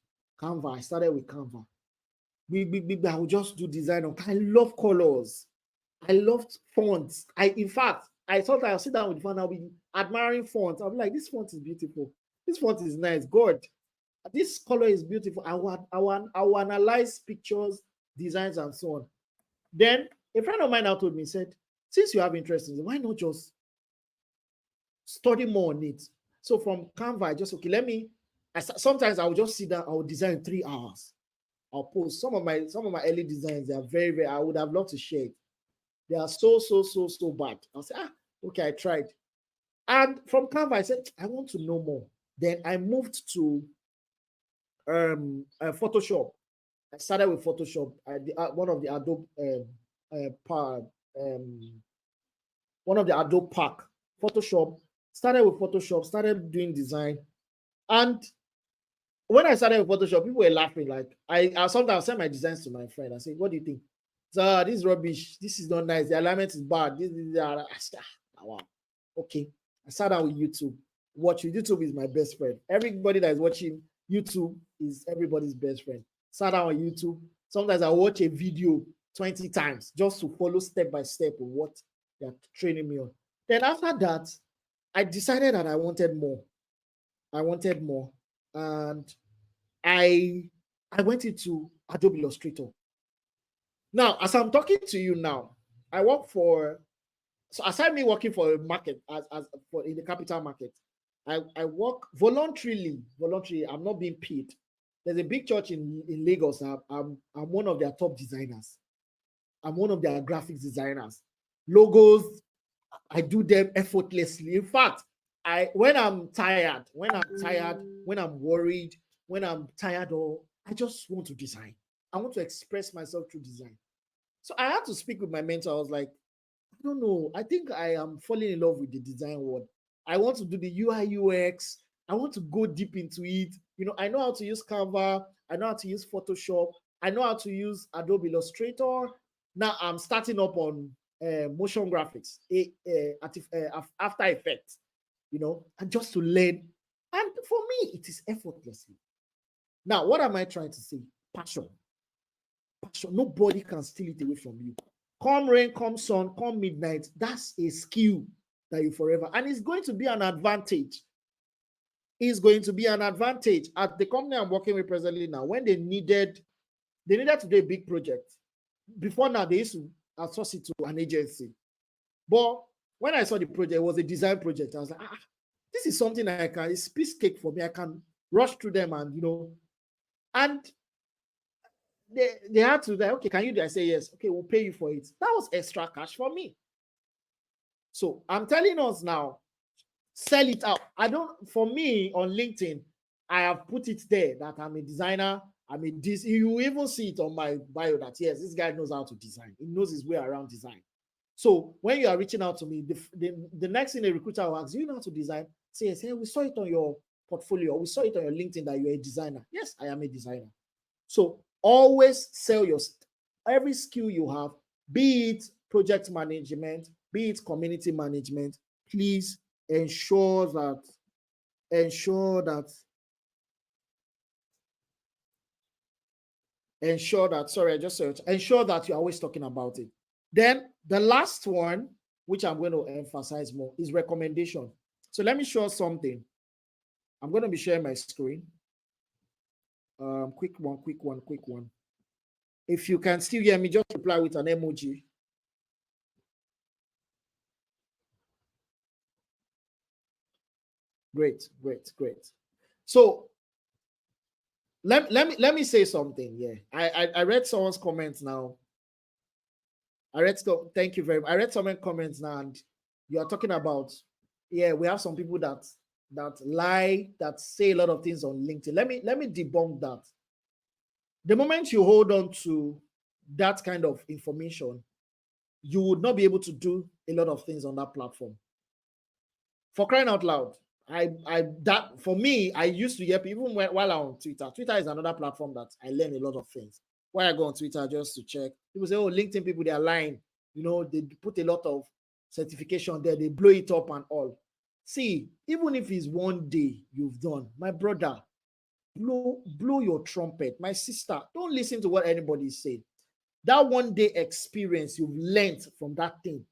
Canva, I started with Canva. I would just do design. I love colors. I loved fonts. In fact, I thought I'll sit down with the font. I'll be admiring fonts. I'll be like, this font is beautiful. This font is nice. God, this color is beautiful. I will analyze pictures, designs, and so on. Then a friend of mine now told me, said, since you have interest in it, why not just study more on it? So from Canva, I just, okay, sometimes I will just sit down, I will design 3 hours. I'll post some of my early designs. They are very, very, I would have loved to share it. They are so bad. I'll say, okay, I tried. And from Canva, I said, I want to know more. Then I moved to Photoshop. I started with Photoshop. One of the Adobe one of the Adobe pack, Photoshop. Started with Photoshop, started doing design. And when I started with Photoshop, people were laughing. Like I sometimes send my designs to my friend. I say, what do you think? So this is rubbish. This is not nice. The alignment is bad. Wow. Okay. I sat down with YouTube. YouTube is my best friend. Everybody that is watching YouTube is everybody's best friend. Sat down on YouTube. Sometimes I watch a video 20 times just to follow step by step of what they're training me on. Then after that, I decided that I wanted more. And I went into Adobe Illustrator. Now, as I'm talking to you now, I work for, so aside me working for a market as for in the capital market, I work voluntarily. I'm not being paid. There's a big church in Lagos. I'm one of their top designers. I'm one of their graphics designers. Logos, I do them effortlessly. In fact, when I'm tired, when I'm worried, when I'm tired, or I just want to design. I want to express myself through design. So I had to speak with my mentor. I was like, I don't know. I think I am falling in love with the design world. I want to do the UI UX. I want to go deep into it. I know how to use Canva. I know how to use Photoshop. I know how to use Adobe Illustrator. Now I'm starting up on motion graphics, After Effects, and just to learn. And for me, it is effortlessly. Now, what am I trying to say? Passion. passion. Nobody can steal it away from you. Come rain, come sun, come midnight. That's a skill that you forever. And it's going to be an advantage. It's going to be an advantage at the company I'm working with presently now. When they needed to do a big project. Before now, they used to outsource it to an agency. But when I saw the project, it was a design project. I was like, this is something I can, it's piece cake for me. I can rush through them and, and they had to, like, okay, can you do? I say, yes. Okay, we'll pay you for it. That was extra cash for me. So I'm telling us now, sell it out. For me on LinkedIn, I have put it there that I'm a designer. You even see it on my bio that, yes, this guy knows how to design. He knows his way around design. So when you are reaching out to me, the next thing a recruiter will ask, do you know how to design? Say, yes, hey, we saw it on your portfolio. We saw it on your LinkedIn that you're a designer. Yes, I am a designer. So always sell every skill you have, be it project management, be it community management. Please ensure that you're always talking about it. Then the last one, which I'm going to emphasize more, is recommendation. So let me show something. I'm going to be sharing my screen. Quick one. If you can still hear me, just reply with an emoji. Great. So let me say something. Yeah, I read someone's comments now. Thank you very much. I read some comments now, and you are talking about, yeah, we have some people that lie, that say a lot of things on LinkedIn. Let me debunk that. The moment you hold on to that kind of information, you would not be able to do a lot of things on that platform. For crying out loud, for me, I used to hear people even while I'm on Twitter. Twitter is another platform that I learn a lot of things. Why I go on Twitter just to check. People say, oh, LinkedIn people, they are lying. They put a lot of certification there. They blow it up and all. See, even if it's one day you've done, my brother, blow your trumpet. My sister, don't listen to what anybody is saying. That one day experience you've learned from that thing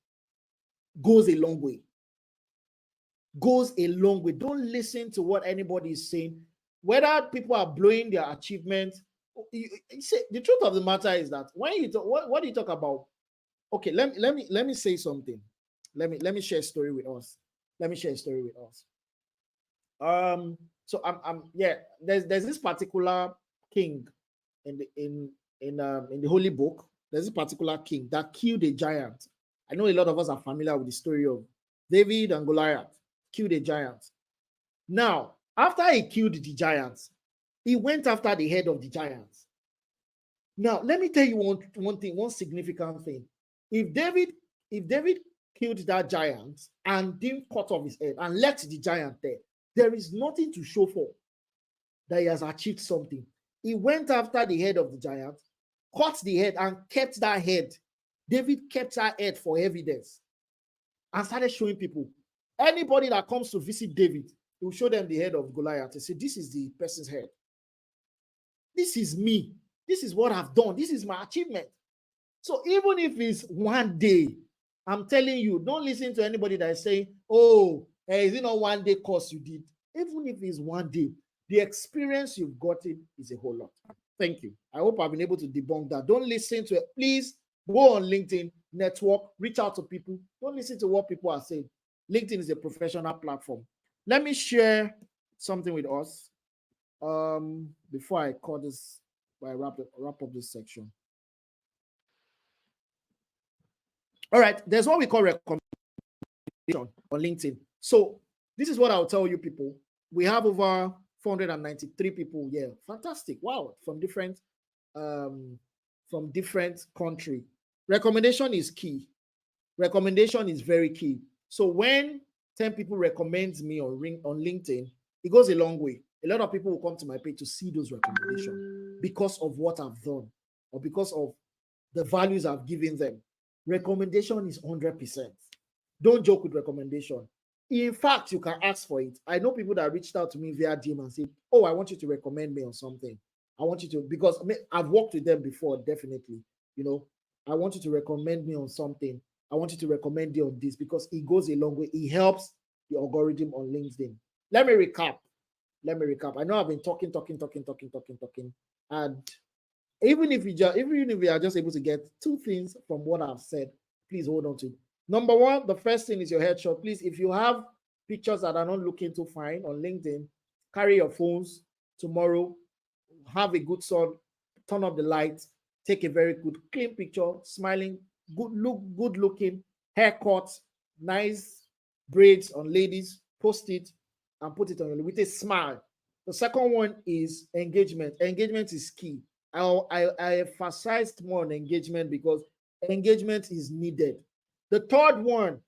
goes a long way. Don't listen to what anybody is saying. Whether people are blowing their achievement, the truth of the matter is that when you talk, what do you talk about? Okay, let me say something. Let me share a story with us. So there's this particular king in the holy book. There's this particular king that killed a giant. I know a lot of us are familiar with the story of David and Goliath. Killed a giant. Now, after he killed the giants, he went after the head of the giants. Now, let me tell you one significant thing. If David killed that giant and didn't cut off his head and left the giant there is nothing to show for that he has achieved something. He went after the head of the giant, cut the head, and kept that head. David kept that head for evidence and started showing people. Anybody that comes to visit David, he will show them the head of Goliath and say, this is the person's head. This is me. This is what I've done. This is my achievement. So even if it's one day, I'm telling you, don't listen to anybody that is saying, oh, is it not one day course you did? Even if it's one day, the experience you've gotten is a whole lot. Thank you. I hope I've been able to debunk that. Don't listen to it. Please go on LinkedIn, network, reach out to people. Don't listen to what people are saying. LinkedIn is a professional platform. Let me share something with us before I call this, I wrap up this section. All right, there's what we call recommendation on LinkedIn. So this is what I'll tell you people. We have over 493 people here. Fantastic. Wow. From different country. Recommendation is key. Recommendation is very key. So when 10 people recommend me on LinkedIn, it goes a long way. A lot of people will come to my page to see those recommendations because of what I've done or because of the values I've given them. Recommendation is 100%. Don't joke with recommendation. In fact, you can ask for it. I know people that reached out to me via DM and said, oh, I want you to recommend me on something. I want you to, because I mean, I've worked with them before, definitely. You know, I want you to recommend me on something. I want you to recommend you on this because it goes a long way. It helps the algorithm on LinkedIn. Let me recap. Let me recap. I know I've been talking, and even if you are just able to get two things from what I've said, please hold on to it. Number one, the first thing is your headshot. Please, if you have pictures that are not looking too fine on LinkedIn, carry your phones tomorrow, have a good sun, turn up the lights, take a very good clean picture, smiling, good looking, haircut, nice braids on ladies, post it and put it on your with a smile. The second one is engagement. Engagement is key. I emphasized more on engagement because engagement is needed. The third one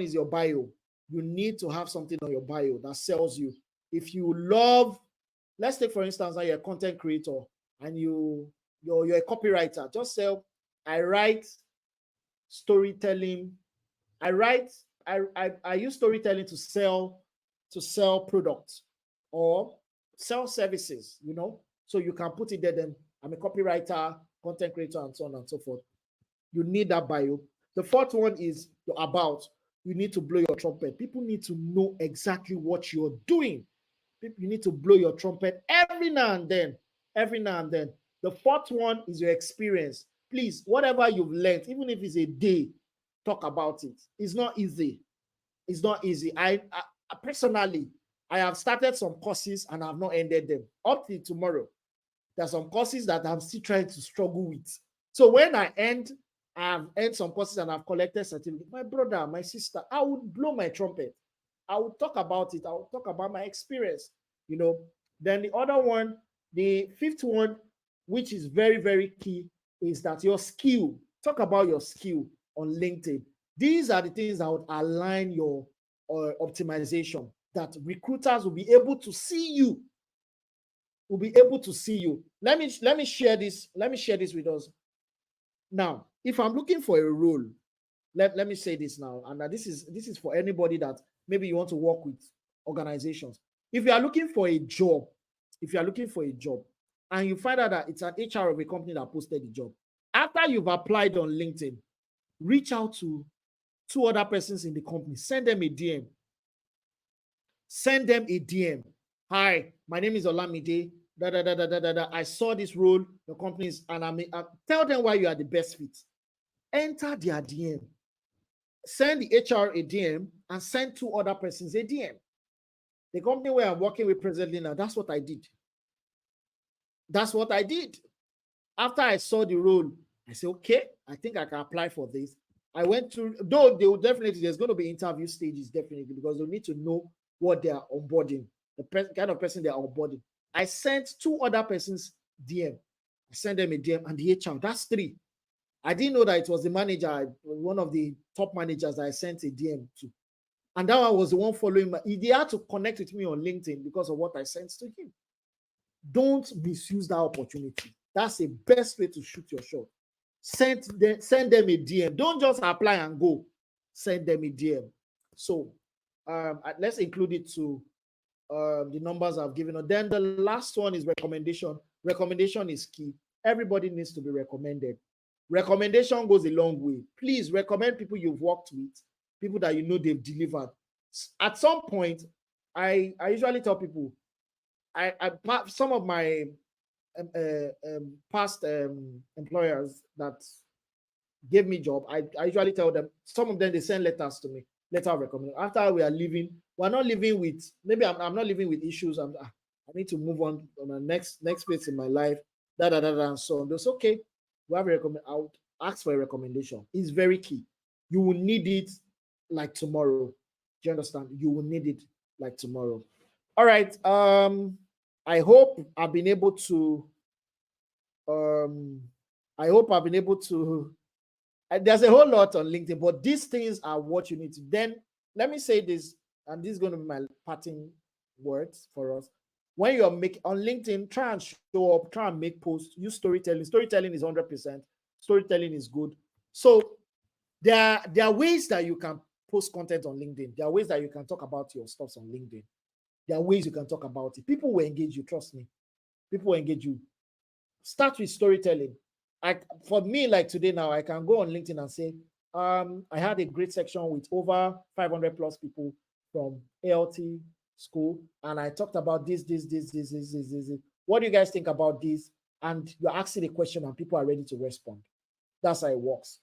is your bio. You need to have something on your bio that sells you. If you love, let's take for instance, that you're a content creator and you're a copywriter. Just sell. I write storytelling. I write. I use storytelling to sell products or sell services. You know, so you can put it there. Then I'm a copywriter, content creator, and so on and so forth. You need that bio. The fourth one is your about. You need to blow your trumpet. People need to know exactly what you're doing. You need to blow your trumpet every now and then. Every now and then. The fourth one is your experience. Please, whatever you've learned, even if it's a day, talk about it. It's not easy. It's not easy. I personally, I have started some courses and I've not ended them up till tomorrow. There are some courses that I'm still trying to struggle with. So when I've ended some courses and I've collected certificates. My brother, my sister, I would blow my trumpet. I would talk about it. I would talk about my experience. You know. Then the other one, the fifth one, which is very, very key, is that your skill. Talk about your skill on LinkedIn. These are the things that would align your optimization, that recruiters will be able to see you. Will be able to see you. Let me share this. Let me share this with us. Now, if I'm looking for a role, let me say this now, and this is for anybody that maybe you want to work with organizations. If you are looking for a job, and you find out that it's an HR of a company that posted the job, after you've applied on LinkedIn, reach out to two other persons in the company, send them a DM. Send them a DM. Hi, my name is Olamide. I saw this role, the companies, and tell them why you are the best fit. Enter their DM. Send the HR a DM and send two other persons a DM. The company where I'm working with presently now, that's what I did. That's what I did. After I saw the role, I said, okay, I think I can apply for this. I went through, though they will definitely, there's going to be interview stages, definitely, because they'll need to know what they are onboarding, the kind of person they are onboarding. I sent two other persons DM. I sent them a DM and the HR. That's three. I didn't know that it was the manager, one of the top managers that I sent a DM to. And that one was the one following my, they had to connect with me on LinkedIn because of what I sent to him. Don't misuse that opportunity. That's the best way to shoot your shot. Send them a DM. Don't just apply and go. Send them a DM. So let's include it to the numbers I've given. Then the last one is recommendation. Recommendation is key. Everybody needs to be recommended. Recommendation goes a long way. Please recommend people you've worked with, people that you know they've delivered. At some point, I usually tell people, some of my past employers that gave me job, I usually tell them, some of them, they send letters to me, letter of recommendation. After we are leaving, we're not living with, maybe I'm not living with issues. I need to move on the next phase in my life, and so on. That's okay. We have a recommend. I'll ask for a recommendation. It's very key. You will need it like tomorrow. Do you understand? You will need it like tomorrow. All right. I hope I've been able to. There's a whole lot on LinkedIn, but these things are what you need to. Then let me say this, and this is going to be my parting words for us. When you're making on LinkedIn, try and show up, try and make posts, use storytelling. Storytelling is 100%. Storytelling is good. So there are ways that you can post content on LinkedIn. There are ways that you can talk about your stuff on LinkedIn. There are ways you can talk about it. People will engage you, trust me. people engage you. Start with storytelling. For me, like today now, I can go on LinkedIn and say, I had a great section with over 500 plus people from ALT school, and I talked about this. What do you guys think about this? And you're asking a question, and people are ready to respond. That's how it works.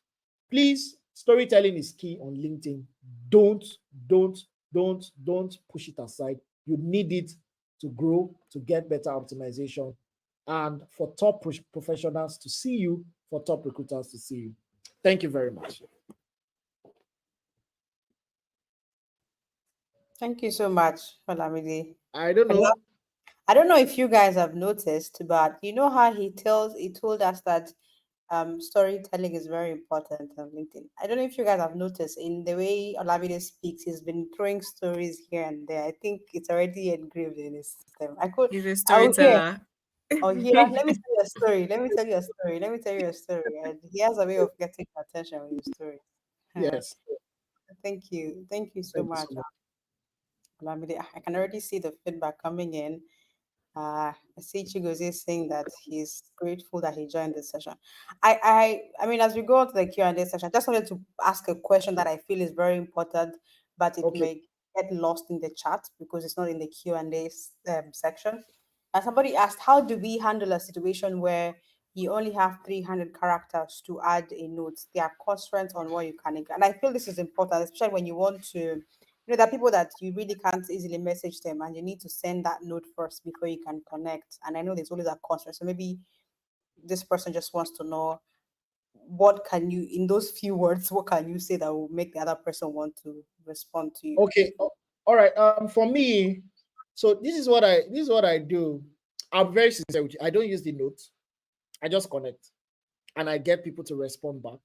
Please, storytelling is key on LinkedIn. Don't, don't, don't push it aside. You need it to grow, to get better optimization, and for top professionals to see you, for top recruiters to see you. Thank you very much. Thank you so much, Olamide. I don't I love know. I don't know if you guys have noticed, but you know how he told us that storytelling is very important on LinkedIn. I don't know if you guys have noticed in the way Olamide speaks, he's been throwing stories here and there. I think it's already engraved in his system. He's a I will hear. storyteller. Oh yeah, let me tell you a story. Let me tell you a story. Let me tell you a story. And he has a way of getting your attention with his story. Yes. Thank you. Thank you so Thank you much, so much. Olamide. I can already see the feedback coming in. I see Chigozie saying that he's grateful that he joined this session. I mean, as we go on to the Q&A session, I just wanted to ask a question that I feel is very important, but it Okay. may get lost in the chat because it's not in the Q&A section. And somebody asked, how do we handle a situation where you only have 300 characters to add a note? There are constraints on what you can include. And I feel this is important, especially when you want to there are people that you really can't easily message them and you need to send that note first before you can connect. And I know there's always a constraint. So maybe this person just wants to know what can you, in those few words, what can you say that will make the other person want to respond to you? Okay. All right. For me, so this is what I do. I'm very sincere with you. I don't use the notes. I just connect and I get people to respond back.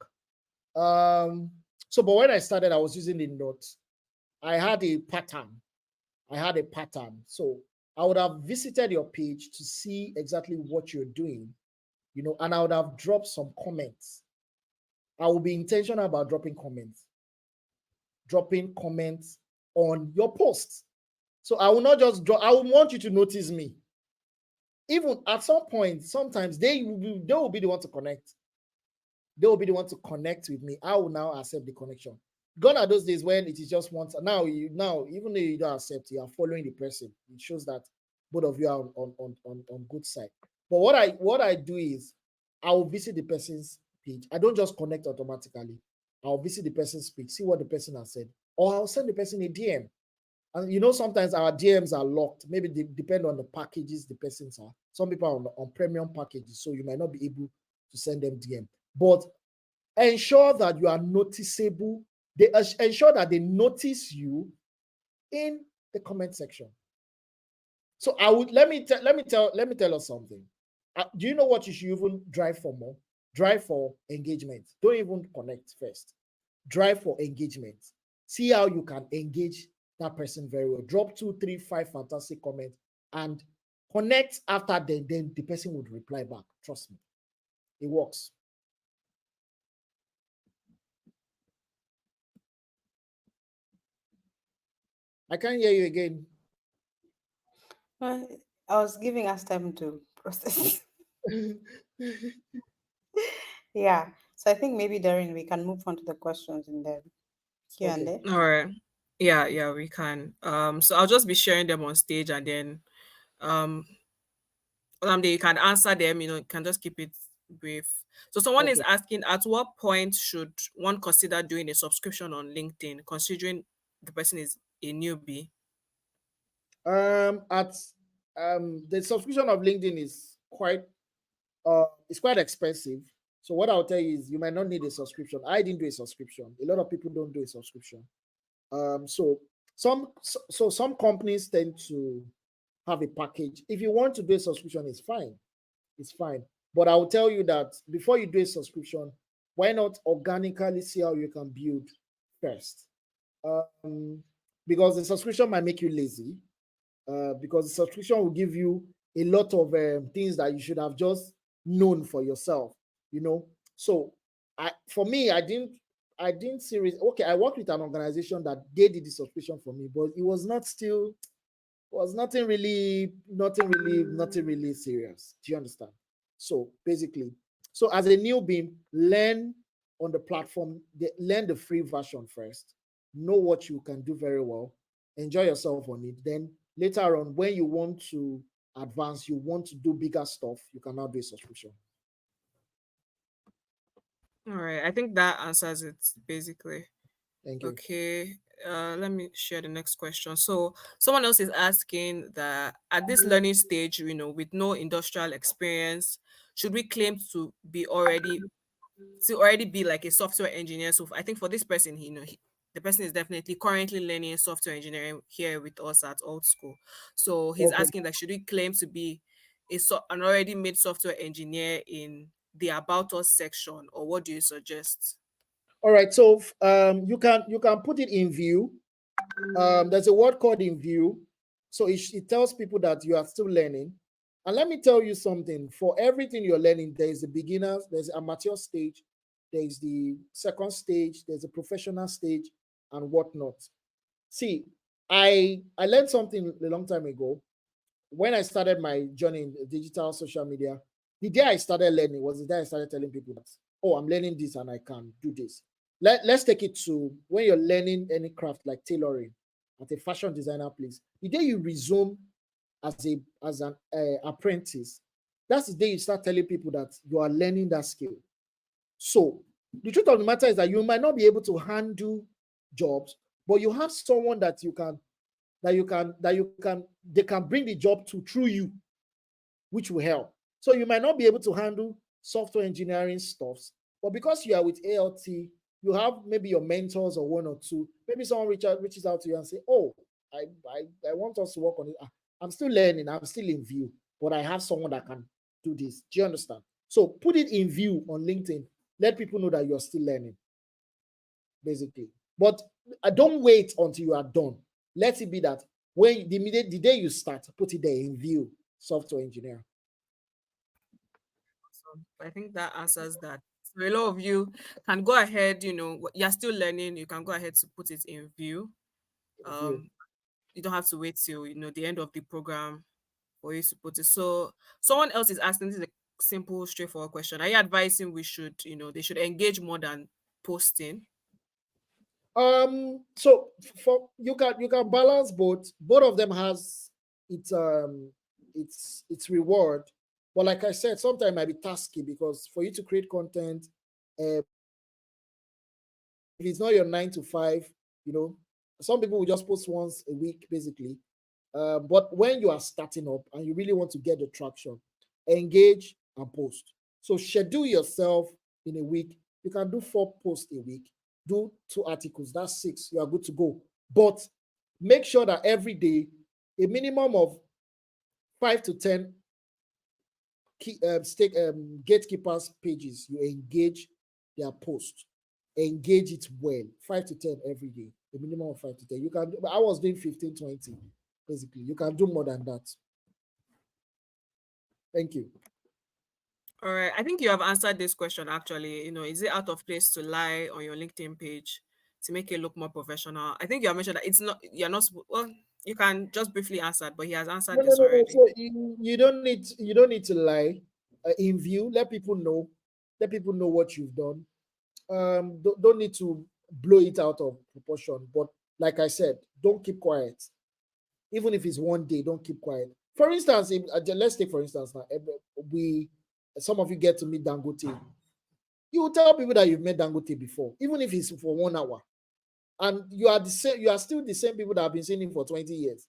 So but when I started, I was using the notes. I had a pattern. So I would have visited your page to see exactly what you're doing, and I would have dropped some comments. I will be intentional about dropping comments on your posts. So I will not just drop, I will want you to notice me. Even at some point, sometimes they will be the one to connect. They will be the one to connect with me. I will now accept the connection. Gone are those days when it is just once. Now, even though you don't accept, you are following the person. It shows that both of you are on good side. But what I do is I will visit the person's page. I don't just connect automatically. I'll visit the person's page, see what the person has said, or I'll send the person a DM. And sometimes our DMs are locked. Maybe they depend on the packages the persons are. Some people are on premium packages, so you might not be able to send them DM. But ensure that you are noticeable. They ensure that they notice you in the comment section. So let me tell us something. Do you know what you should even drive for more? Drive for engagement. Don't even connect first. Drive for engagement. See how you can engage that person very well. Drop 2, 3, 5 fantastic comments and connect after then the person would reply back. Trust me. It works. I can't hear you again. I was giving us time to process. Yeah. So I think maybe Darren, we can move on to the questions in the Okay. Q&A. All right. Yeah, we can. So I'll just be sharing them on stage and then um you can answer them, you can just keep it brief. So someone is Okay. asking, at what point should one consider doing a subscription on LinkedIn, considering the person is a newbie? At the subscription of LinkedIn is quite expensive. So what I'll tell you is you might not need a subscription. I didn't do a subscription. A lot of people don't do a subscription. So some companies tend to have a package. If you want to do a subscription, it's fine. It's fine. But I'll tell you that before you do a subscription, why not organically see how you can build first? Because the subscription might make you lazy. Because the subscription will give you a lot of things that you should have just known for yourself. So for me, I didn't seriously. Okay, I worked with an organization that they did the subscription for me, but it was not still. Was nothing really serious. Do you understand? So basically, so as a newbie, learn on the platform, learn the free version first, know what you can do very well, enjoy yourself on it. Then later on, when you want to advance, you want to do bigger stuff, you can now do a subscription. All right. I think that answers it basically. Thank you. Okay. Let me share the next question. So someone else is asking that at this learning stage, with no industrial experience, should we claim to already be like a software engineer? So I think for this person, the person is definitely currently learning software engineering here with us at Old School. So he's Okay. asking that should we claim to be an already made software engineer in the About Us section, or what do you suggest? All right. So you can put it in view. There's a word called in view. So it tells people that you are still learning. And let me tell you something. For everything you're learning, there is a beginner, there's a amateur stage, there is the second stage, there's a professional stage, and whatnot. See, I learned something a long time ago when I started my journey in digital social media. The day I started learning was the day I started telling people that, oh, I'm learning this and I can do this. Let's take it to when you're learning any craft like tailoring at a fashion designer place. The day you resume as an apprentice, that's the day you start telling people that you are learning that skill. So the truth of the matter is that you might not be able to handle jobs, but you have someone they can bring the job to through you, which will help. So you might not be able to handle software engineering stuffs, but because you are with ALT, you have maybe your mentors or one or two. Maybe someone reaches out to you and say, "Oh, I want us to work on it. I'm still learning. I'm still in view, but I have someone that can do this." Do you understand? So put it in view on LinkedIn. Let people know that you're still learning, basically. But don't wait until you are done. Let it be that when the day you start, put it there in view, software engineer. So I think that answers that. So a lot of you can go ahead, you're still learning, you can go ahead to put it in view. View. Um, you don't have to wait till the end of the program for you to put it. So someone else is asking, this is a simple, straightforward question. Are you advising they should engage more than posting? So for you can balance both. Both of them has its reward. But like I said, sometimes it might be tasky because for you to create content, if it's not your 9 to 5, you know, some people will just post once a week, basically. But when you are starting up and you really want to get the traction, engage and post. So schedule yourself in a week. You can do 4 posts a week, do 2 articles, that's 6. You are good to go. But make sure that every day, a minimum of 5 to 10 gatekeepers pages, you engage their post. Engage it well. 5 to 10 every day. A minimum of 5 to 10. You can. I was doing 15, 20. Basically, you can do more than that. Thank you. All right. I think you have answered this question actually. Is it out of place to lie on your LinkedIn page to make it look more professional? I think you have mentioned that you're not, well, you can just briefly answer, but he has answered No, no, this no, no. already. So you don't need to lie. In view, let people know. Let people know what you've done. Don't need to blow it out of proportion. But like I said, don't keep quiet. Even if it's one day, don't keep quiet. For instance, let's take for instance now, we some of you get to meet Dangote. You will tell people that you've met Dangote before, even if it's for 1 hour, and you are the same. You are still the same people that have been seeing him for 20 years.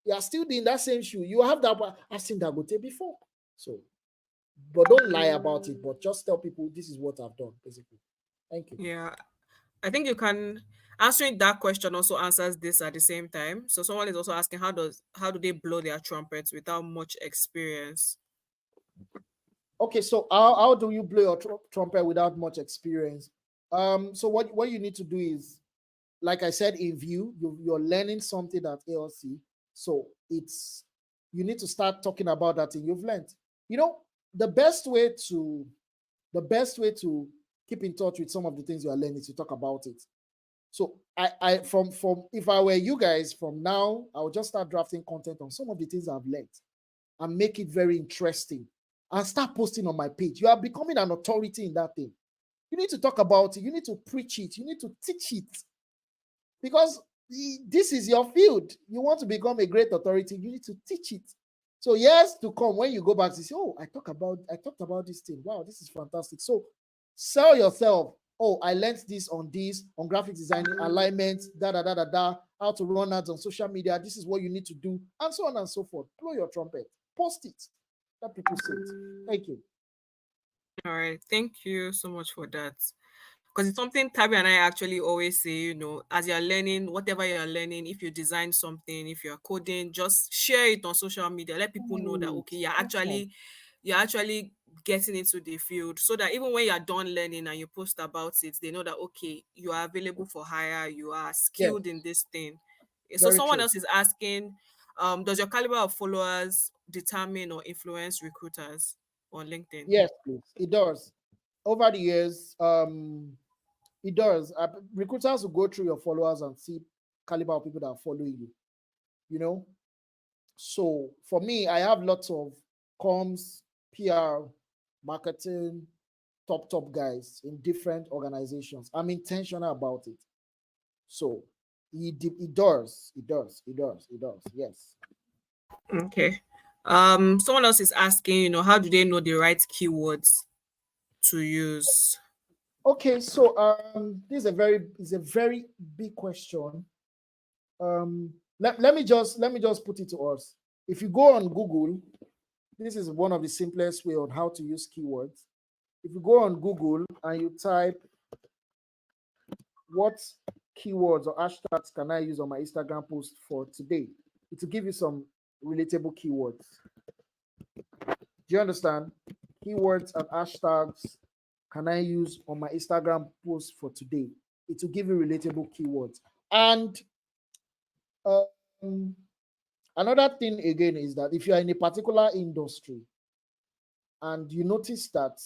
You are still in that same shoe. You have that. I've seen Dangote before. So, but don't lie about it. But just tell people this is what I've done, basically. Thank you. Yeah. I think you can answering that question also answers this at the same time. So someone is also asking how do they blow their trumpets without much experience? Okay, so how do you blow your trumpet without much experience? So what you need to do is, like I said, in view, you're learning something at ALC. So you need to start talking about that thing you've learned. You know, the best way to keep in touch with some of the things you are learning is to talk about it. So I from if I were you guys from now, I would just start drafting content on some of the things I've learned and make it very interesting and start posting on my page. You are becoming an authority in that thing. You need to talk about it. You need to preach it. You need to teach it because this is your field. You want to become a great authority. You need to teach it. So years to come, when you go back to say, "Oh, I talked about this thing. Wow, this is fantastic." So sell yourself. Oh, I learned this on graphic design, alignment, how to run ads on social media. This is what you need to do, and so on and so forth. Blow your trumpet, post it, let people see it. Thank you. All right. Thank you so much for that. Because it's something Tabby and I actually always say, as you're learning, whatever you're learning, if you design something, if you're coding, just share it on social media. Let people know that, okay, you're actually getting into the field, so that even when you're done learning and you post about it, they know that, okay, you are available for hire, you are Yes, skilled in this thing. So very someone true. else is asking, does your caliber of followers determine or influence recruiters on LinkedIn? Yes, please. It does. Over the years, it does. Recruiters will go through your followers and see caliber of people that are following you. You know, so for me, I have lots of comms, PR, marketing, top guys in different organizations. I'm intentional about it. So it does. Yes. Okay. Someone else is asking, how do they know the right keywords to use? Okay, so this is a very big question. Let me just put it to us. If you go on Google, this is one of the simplest way on how to use keywords. If you go on Google and you type what keywords or hashtags can I use on my Instagram post for today, it will give you some relatable keywords. Do you understand? Keywords and hashtags can I use on my Instagram post for today? It will give you relatable keywords. And um, another thing again is that if you are in a particular industry and you notice that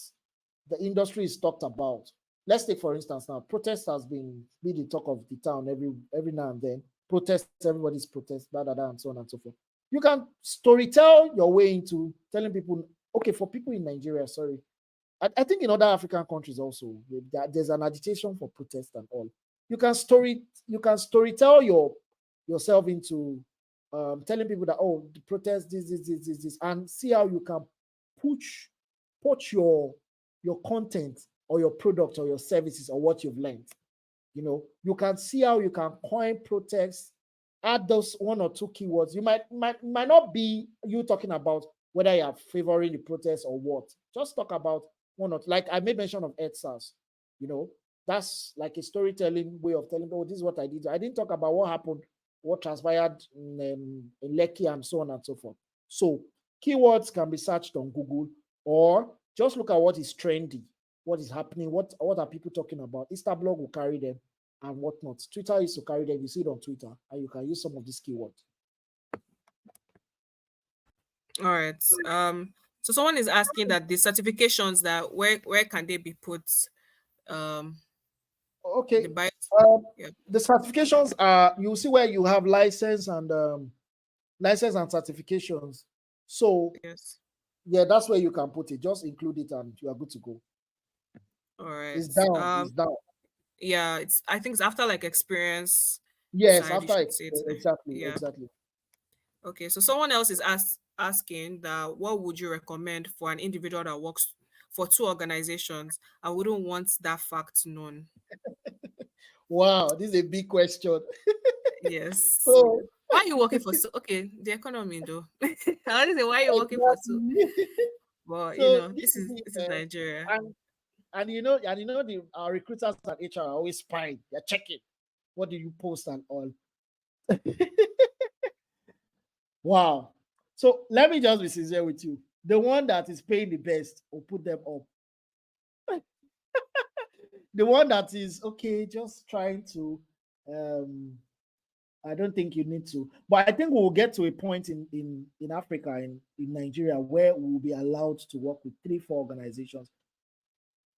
the industry is talked about, let's take for instance now, protest has been the talk of the town every now and then. Protest, everybody's protest, and so on and so forth. You can storytell your way into telling people, okay, for people in Nigeria, sorry, I think in other African countries also, there's an agitation for protest and all. You can storytell yourself into telling people that, oh, the protest, this, and see how you can put your content or your product or your services or what you've learned. You can see how you can coin protest, add those one or two keywords. You might not be you talking about whether you are favoring the protest or what. Just talk about one or, like I made mention of EdSARS. That's like a storytelling way of telling, oh, this is what I did. I didn't talk about what happened, what transpired in Lekki and so on and so forth. So keywords can be searched on Google, or just look at what is trendy, what is happening, what are people talking about. Instablog will carry them and whatnot. Twitter used to carry them. You see it on Twitter, and you can use some of these keywords. All right. So someone is asking that the certifications, that where can they be put? Um, Okay. the bio. Yeah. The certifications are, you see where you have license and certifications. So Yes. yeah, that's where you can put it. Just include it and you are good to go. All right. It's down. It's down. Yeah. I think it's after like experience Yes, side. You after should say it. exactly, Yeah. exactly. Okay. So someone else is asking that what would you recommend for an individual that works for two organizations and wouldn't want that fact known? Wow, this is a big question. Yes. So Why are you working for okay, the economy though? I want to say why are you working for two? exactly. But So this this is is it, this is Nigeria. our recruiters and HR are always spying. They're checking. What do you post and all? Wow. So let me just be sincere with you. The one that is paying the best will put them up. The one that is okay, just trying to I don't think you need to. But I think we will get to a point in Africa, in Nigeria, where we will be allowed to work with 3-4 organizations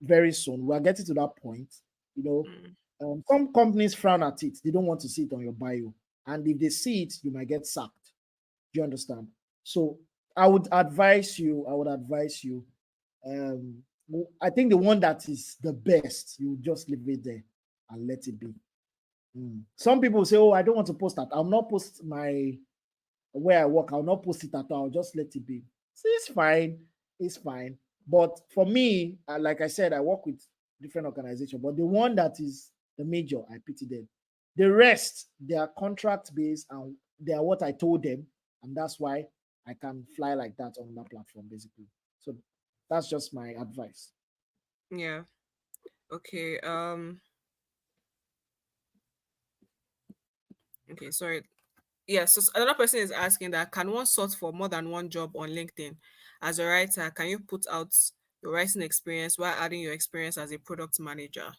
very soon. We are getting to that point. You know, Mm. Some companies frown at it. They don't want to see it on your bio. And if they see it, you might get sacked. Do you understand? So I would advise you, um, I think the one that is the best, you just leave it there and let it be. Some people say, oh, I don't want to post that. I'll not post my where I work. I'll not post it at all. I'll just let it be. So it's fine. It's fine. But for me, like I said, I work with different organizations, but the one that is the major, I pity them. The rest, they are contract based and they are what I told them. And that's why I can fly like that on that platform, basically. So that's just my advice. Yeah. Okay. Okay. Sorry. Yeah. So another person is asking that can one sort for more than one job on LinkedIn? As a writer, can you put out your writing experience while adding your experience as a product manager?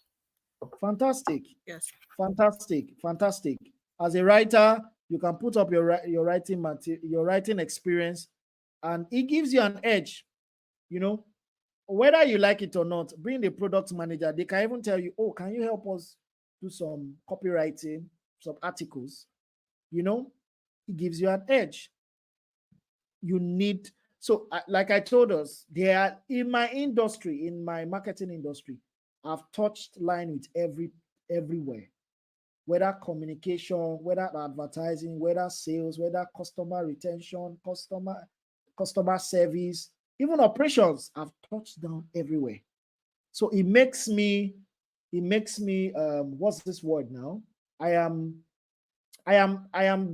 Fantastic. Yes. Fantastic. Fantastic. As a writer, you can put up your writing material, your writing experience, and it gives you an edge. You know, whether you like it or not, bring the product manager. They can even tell you, oh, can you help us do some copywriting, some articles? You know, it gives you an edge. You need, so like I told us, there are in my industry, in my marketing industry, I've touched line with everywhere, whether communication, whether advertising, whether sales, whether customer retention, customer service, even operations. I've touched down everywhere. So it makes me what's this word now? I am I am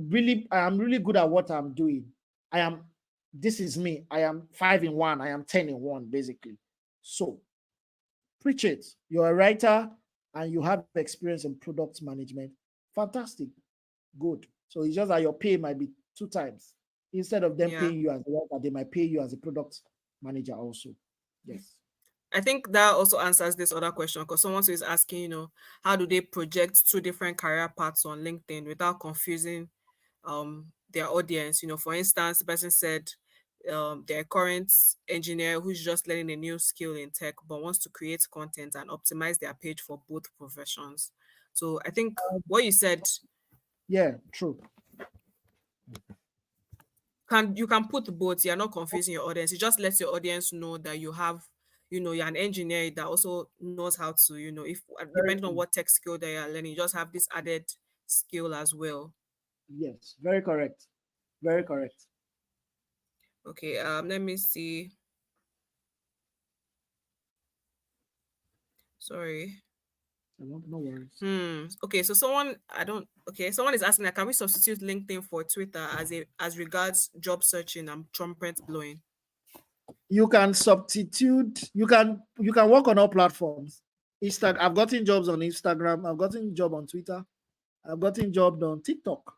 really good at what I'm doing. I am This is me. I am 5 in 1. I am 10 in 1, basically. So preach it. You're a writer and you have experience in product management. Fantastic. Good. So it's just that your pay might be 2 times. Instead of them Yeah. paying you as a writer, they might pay you as a product manager also. Yes. I think that also answers this other question because someone who is asking, how do they project two different career paths on LinkedIn without confusing their audience? For instance, the person said their current engineer who's just learning a new skill in tech but wants to create content and optimize their page for both professions. So I think what you said, Yeah, true. you can put both. You're not confusing your audience. It just lets your audience know that you have, you're an engineer that also knows how to, if Very depending on true. what tech skill they are learning, you just have this added skill as well. Yes, very correct. Very correct. Okay, let me see. Sorry. No worries. Okay, so someone is asking that can we substitute LinkedIn for Twitter as regards job searching and trumpet blowing? You can substitute, you can work on all platforms. I've gotten jobs on Instagram, I've gotten job on Twitter, I've gotten job on TikTok.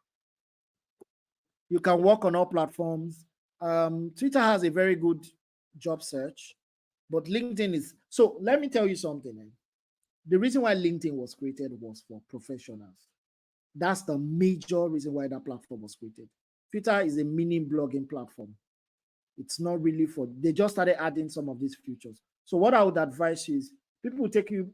You can work on all platforms. Twitter has a very good job search, but LinkedIn is so. Let me tell you something. The reason why LinkedIn was created was for professionals. That's the major reason why that platform was created. Twitter is a mini blogging platform. It's not really for, they just started adding some of these features. So what I would advise you is people take you,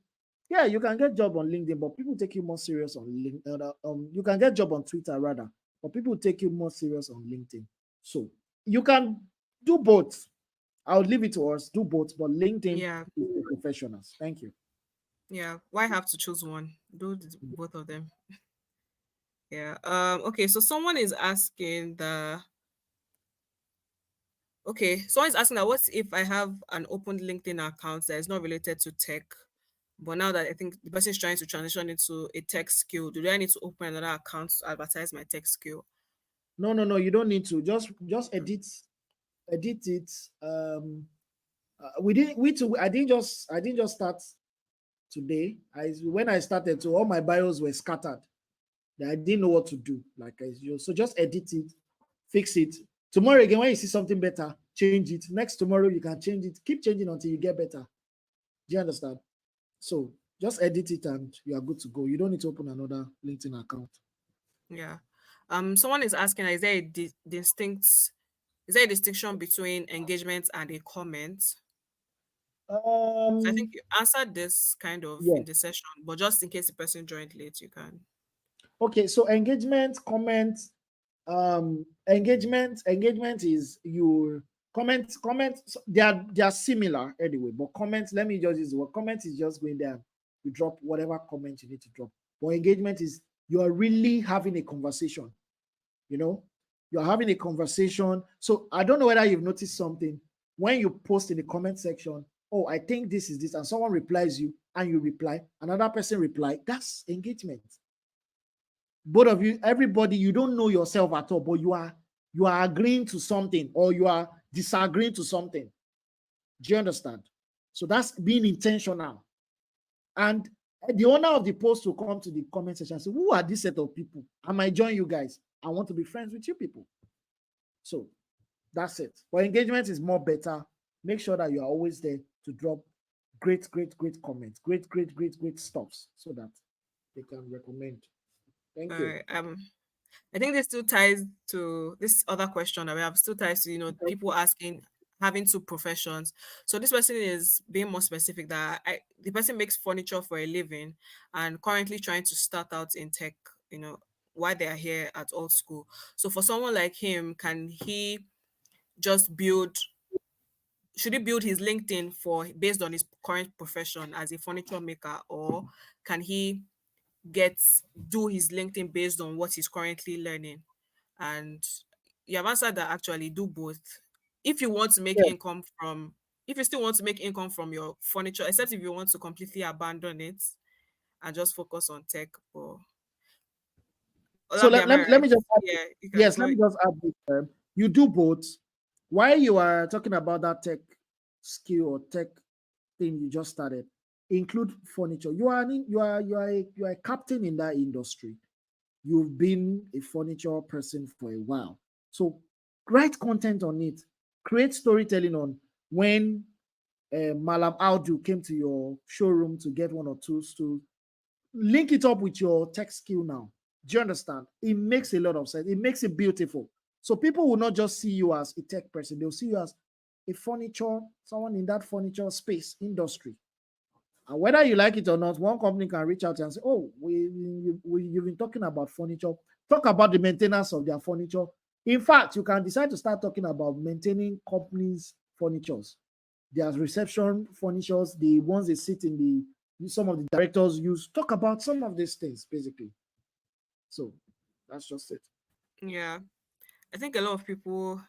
yeah, you can get job on LinkedIn, but people take you more serious on LinkedIn. You can get job on Twitter rather, but people take you more serious on LinkedIn. So you can do both. I would leave it to us, do both, but LinkedIn Yeah, is for professionals. Thank you. yeah. Why have to choose one? Do both of them. Yeah. Okay, so someone is asking the okay, someone is asking that what if I have an opened LinkedIn account that is not related to tech, but now that I think the person is trying to transition into a tech skill, do I need to open another account to advertise my tech skill? No. You don't need to. Just edit it. We didn't. We too. I didn't just start today. When I started, so all my bios were scattered. I didn't know what to do. So just edit it, fix it. Tomorrow again, when you see something better, change it. Next tomorrow you can change it. Keep changing until you get better. Do you understand? So just edit it and you are good to go. You don't need to open another LinkedIn account. Yeah. Someone is asking, is there a distinction between engagement and a comment? So I think Um, you answered this kind of yeah. in the session, but just in case the person joined late, you can. Okay, so engagement, comment, engagement is you comment. So they are similar anyway, but comment. Let me just use the word comment is just going there. You drop whatever comment you need to drop. But engagement is you are really having a conversation. You know, you're having a conversation. So I don't know whether you've noticed something when you post in the comment section. Oh, I think this is this, and someone replies you, and you reply. Another person reply. That's engagement. Both of you, everybody, you don't know yourself at all, but you are agreeing to something or you are disagreeing to something. Do you understand? So that's being intentional. And the owner of the post will come to the comment section and say, who are this set of people? I might join you guys. I want to be friends with you people. So that's it. But engagement is more better. Make sure that you are always there to drop great comments, great stuffs so that they can recommend. Thank All you. right. I think this still ties to this other question that we have. Still ties to people asking having two professions. So this person is being more specific that the person makes furniture for a living and currently trying to start out in tech. You know, while they are here at old school. So for someone like him, can he just build? Should he build his LinkedIn for based on his current profession as a furniture maker, or can he get do his LinkedIn based on what he's currently learning? And you have answered that actually do both. If you want to make Yeah. income from if you still want to make income from your furniture, except if you want to completely abandon it and just focus on tech. But So Olamide, let, am I let, me- let right? me just add this. Yeah, you can Yes, go. let me just add this. You do both. While you are talking about that tech skill or tech thing you just started, include furniture. You are a captain in that industry. You've been a furniture person for a while. So write content on it. Create storytelling on when Malam Audu came to your showroom to get one or two stools. Link it up with your tech skill now. Do you understand? It makes a lot of sense. It makes it beautiful. So people will not just see you as a tech person, they'll see you as a furniture, someone in that furniture space industry. And whether you like it or not, one company can reach out and say, oh, you've been talking about furniture. Talk about the maintenance of their furniture. In fact, you can decide to start talking about maintaining companies' furnitures. Their reception furnitures, the ones they sit in some of the directors use. Talk about some of these things, basically. So that's just it. Yeah. I think a lot of people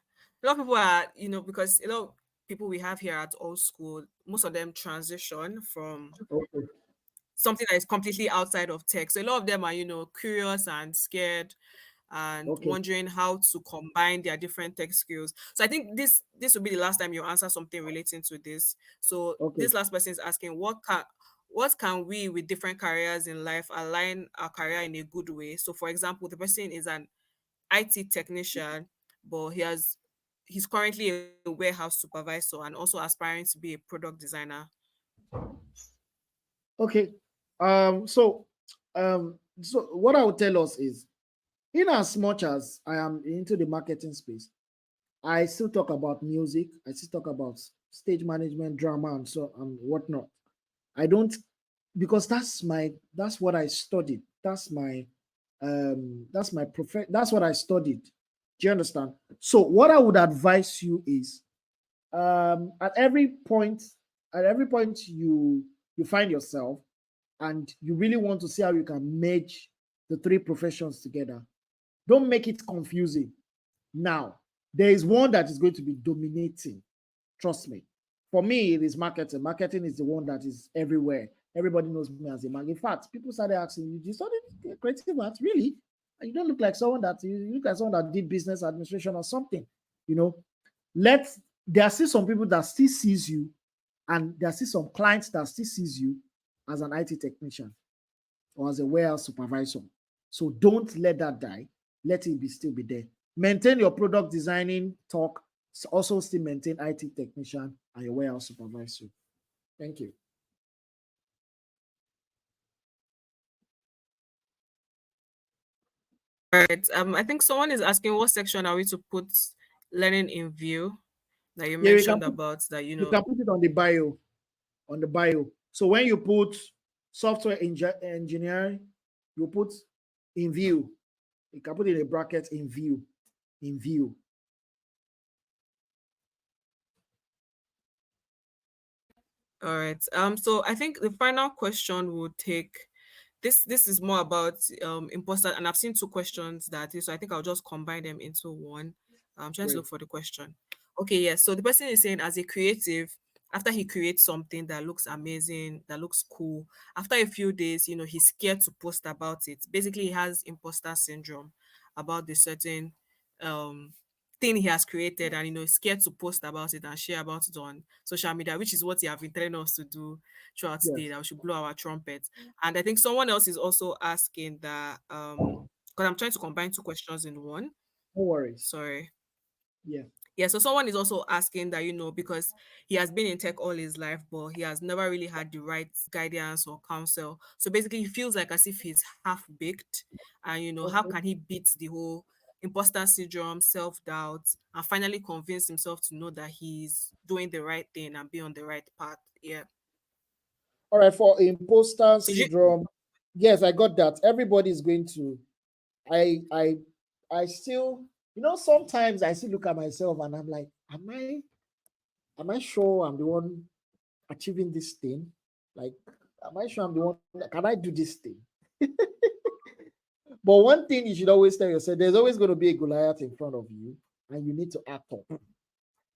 are, because a lot of people we have here at old school, most of them transition from Okay. something that is completely outside of tech. So a lot of them are, curious and scared and Okay. wondering how to combine their different tech skills. So I think this will be the last time you answer something relating to this. So Okay. this last person is asking what can we with different careers in life align our career in a good way? So for example, the person is an IT technician, but he's currently a warehouse supervisor and also aspiring to be a product designer. Okay. So what I would tell us is, in as much as I am into the marketing space, I still talk about music. I still talk about stage management, drama, and so and whatnot. I don't, because that's what I studied. That's what I studied. Do you understand? So what I would advise you is, um, at every point, at every point you find yourself, and you really want to see how you can merge the three professions together. Don't make it confusing. Now, there is one that is going to be dominating. Trust me. For me, it is marketing. Marketing is the one that is everywhere. Everybody knows me as a man. In fact, people started asking you, you studied creative arts? Really? And you don't look like someone that you look like someone that did business administration or something. You know, let there are still some people that still sees you, and there are still some clients that still sees you as an IT technician or as a warehouse supervisor. So don't let that die. Let it be still be there. Maintain your product designing talk. Also still maintain IT technician and your warehouse supervisor. Thank you. All right. I think someone is asking what section are we to put learning in view that you Yeah, mentioned about that, you can put it on the bio. on the bio. So when you put software engineering, you put in view. You can put in a bracket in view. In view. All right. So I think the final question will take this is more about imposter, and I've seen two questions that is, so I think I'll just combine them into one. I'm trying to Great. look for the question. Okay, yes. So the person is saying, as a creative, after he creates something that looks amazing, that looks cool, after a few days, he's scared to post about it. Basically, he has imposter syndrome about the certain um thing he has created, and he's scared to post about it and share about it on social media, which is what he have been telling us to do throughout today, Yes. that we should blow our trumpet. And I think someone else is also asking that, because I'm trying to combine two questions in one. No worries. Sorry. Yeah. Yeah, so someone is also asking that, because he has been in tech all his life, but he has never really had the right guidance or counsel. So basically, he feels like as if he's half baked. And, how Okay. can he beat the whole imposter syndrome, self doubt, and finally convince himself to know that he's doing the right thing and be on the right path? Yeah. All right. For imposter Did you? syndrome, yes, I got that. Everybody is going to. I I I still, sometimes I still look at myself and I'm like, am I sure I'm the one achieving this thing? Like, am I sure I'm the one? Can I do this thing? But one thing you should always tell yourself: there's always going to be a Goliath in front of you, and you need to act up.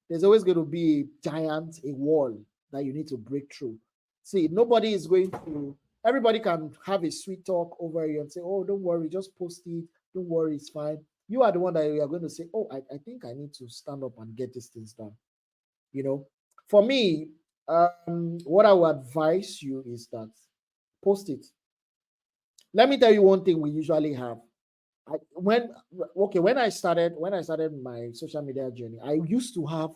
There's always going to be a giant, a wall that you need to break through. See, nobody is going to. Everybody can have a sweet talk over you and say, "Oh, don't worry, just post it. Don't worry, it's fine." You are the one that you are going to say, "Oh, I think I need to stand up and get these things done." You know, for me, what I would advise you is that post it. Let me tell you one thing we usually have. When I started my social media journey, I used to have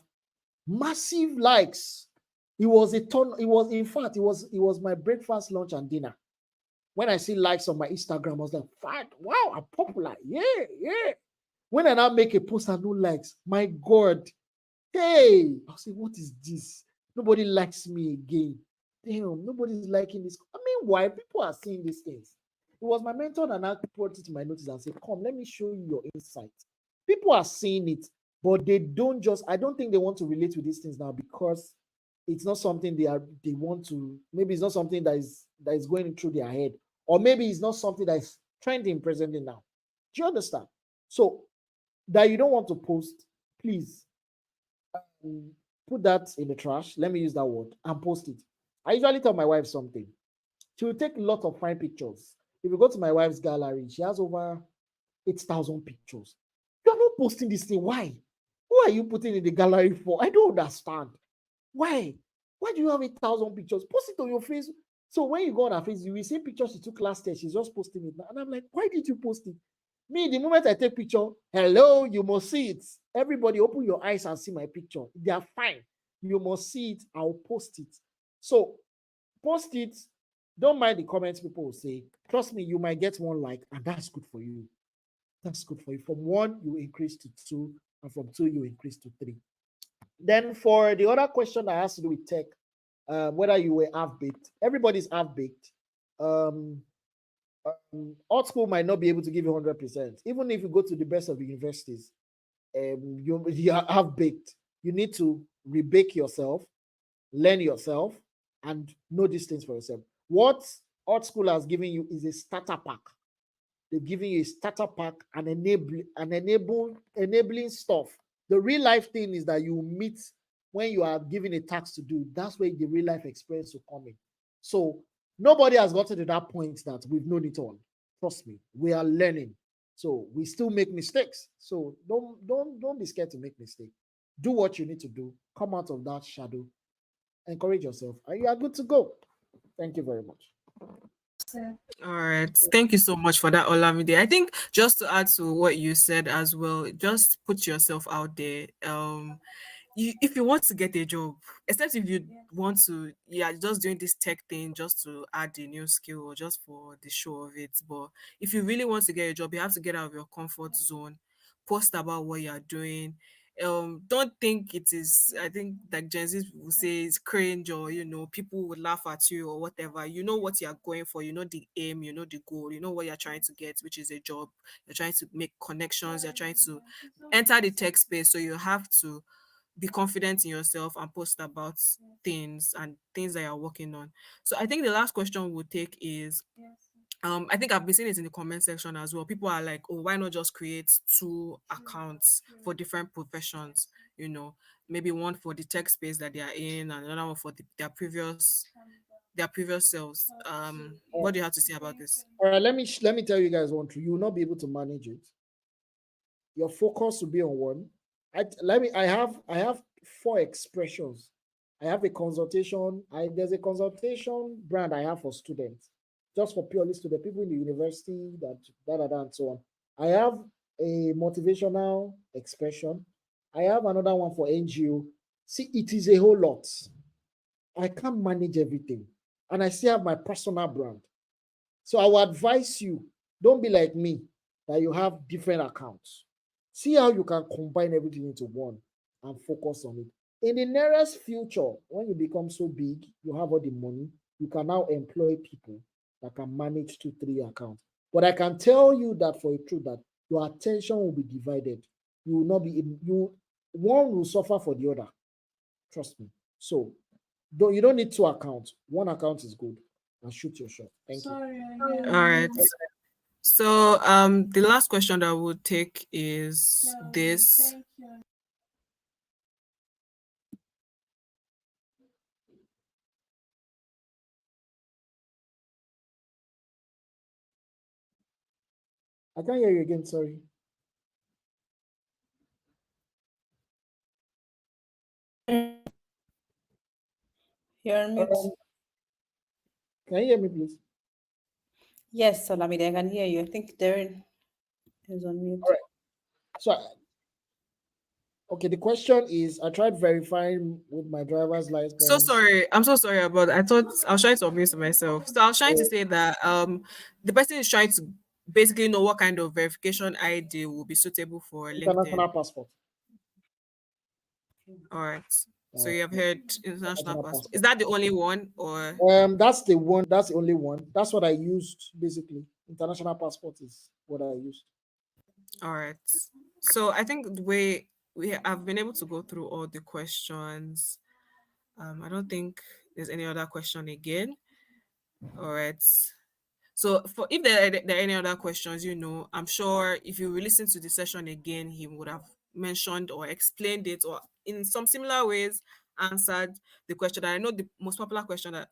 massive likes. It was a ton. It was, in fact, it was my breakfast, lunch, and dinner. When I see likes on my Instagram, I was like, "Fuck, wow, I'm popular. Yeah, yeah." When I now make a post and no likes, my God, hey, I'll say, "What is this? Nobody likes me again. Damn, nobody's liking this." I mean, why people are seeing these things? It was my mentor that now put it to my notice and said, "Come, let me show you your insight." People are seeing it, but they don't just, I don't think they want to relate with these things now because it's not something they want to, maybe it's not something that is going through their head, or maybe it's not something that is trending presently now. Do you understand? So that you don't want to post, please um, put that in the trash. Let me use that word and post it. I usually tell my wife something. She will take a lot of fine pictures. If you go to my wife's gallery, she has over 8,000 pictures. You're not posting this thing. Why? Who are you putting in the gallery for? I don't understand. Why? Why do you have 8,000 pictures? Post it on your face. So when you go on her face, you will see pictures she took last year. She's just posting it now. And I'm like, why did you post it? Me, the moment I take picture, hello, you must see it. Everybody open your eyes and see my picture. They are fine. You must see it. I'll post it. So post it. Don't mind the comments people will say. Trust me, you might get one like, and that's good for you. That's good for you. From one, you increase to two, and from two, you increase to three. Then for the other question that has to do with tech, whether you were half baked, everybody's half baked. Um, Art school might not be able to give you 100%. Even if you go to the best of the universities, you are half baked. You need to rebake yourself, learn yourself, and know these things for yourself. What art school has given you is a starter pack. They've given you a starter pack and enabling stuff. The real life thing is that you meet when you are given a task to do. That's where the real life experience will come in. So nobody has gotten to that point that we've known it all. Trust me, we are learning. So we still make mistakes. So don't be scared to make mistakes. Do what you need to do. Come out of that shadow. Encourage yourself, and you are good to go. Thank you very much. All right. Thank you so much for that, Olamide. I think just to add to what you said as well, just put yourself out there. If you want to get a job, except if you want to, yeah, just doing this tech thing just to add a new skill or just for the show of it. But if you really want to get a job, you have to get out of your comfort zone, post about what you're doing, don't think it is. I think like Gen Z will say it's cringe, or people would laugh at you or whatever. You know what you are going for, you know the aim, you know the goal, you know what you're trying to get, which is a job. You're trying to make connections, you're trying to enter the tech space. So you have to be confident in yourself and post about things that you're working on. So I think the last question we'll take is, I think I've been seeing it in the comment section as well. People are like, oh, why not just create two accounts for different professions? You know, maybe one for the tech space that they are in, and another one for their previous selves. What do you have to say about this? All right, let me tell you guys one thing. You will not be able to manage it. Your focus will be on one. I have 4 expressions. I have a consultation. There's a consultation brand I have for students, just for purely student people in the university that and so on. I have a motivational expression. I have another one for NGO. See, it is a whole lot. I can't manage everything, and I still have my personal brand. So I will advise you, don't be like me, that you have different accounts. See how you can combine everything into one and focus on it. In the nearest future, when you become so big, you have all the money, you can now employ people that can manage 2, 3 accounts. But I can tell you that for a truth that your attention will be divided. You will not be one will suffer for the other. Trust me. So you don't need 2 accounts. One account is good. And shoot your shot. Thank you. All right. So the last question that we'll take is this. I can't hear you again. Sorry. You're on mute. Can you hear me, please? Yes, Olamide, I can hear you. I think Darren is on mute. All right. So, okay, the question is, I tried verifying with my driver's license. So sorry. I'm so sorry about that. I thought I was trying to unmute myself. So I was trying to say that the person is trying to basically know what kind of verification ID will be suitable for LinkedIn. International passport. All right. So you have heard international International passport. Is that the only one, or That's the one. That's the only one. That's what I used basically. International passport is what I used. all right? So I think the way we have been able to go through all the questions. I don't think there's any other question again. All right. So if there are any other questions, I'm sure if you listen to the session again, he would have mentioned or explained it, or in some similar ways answered the question. I know the most popular question that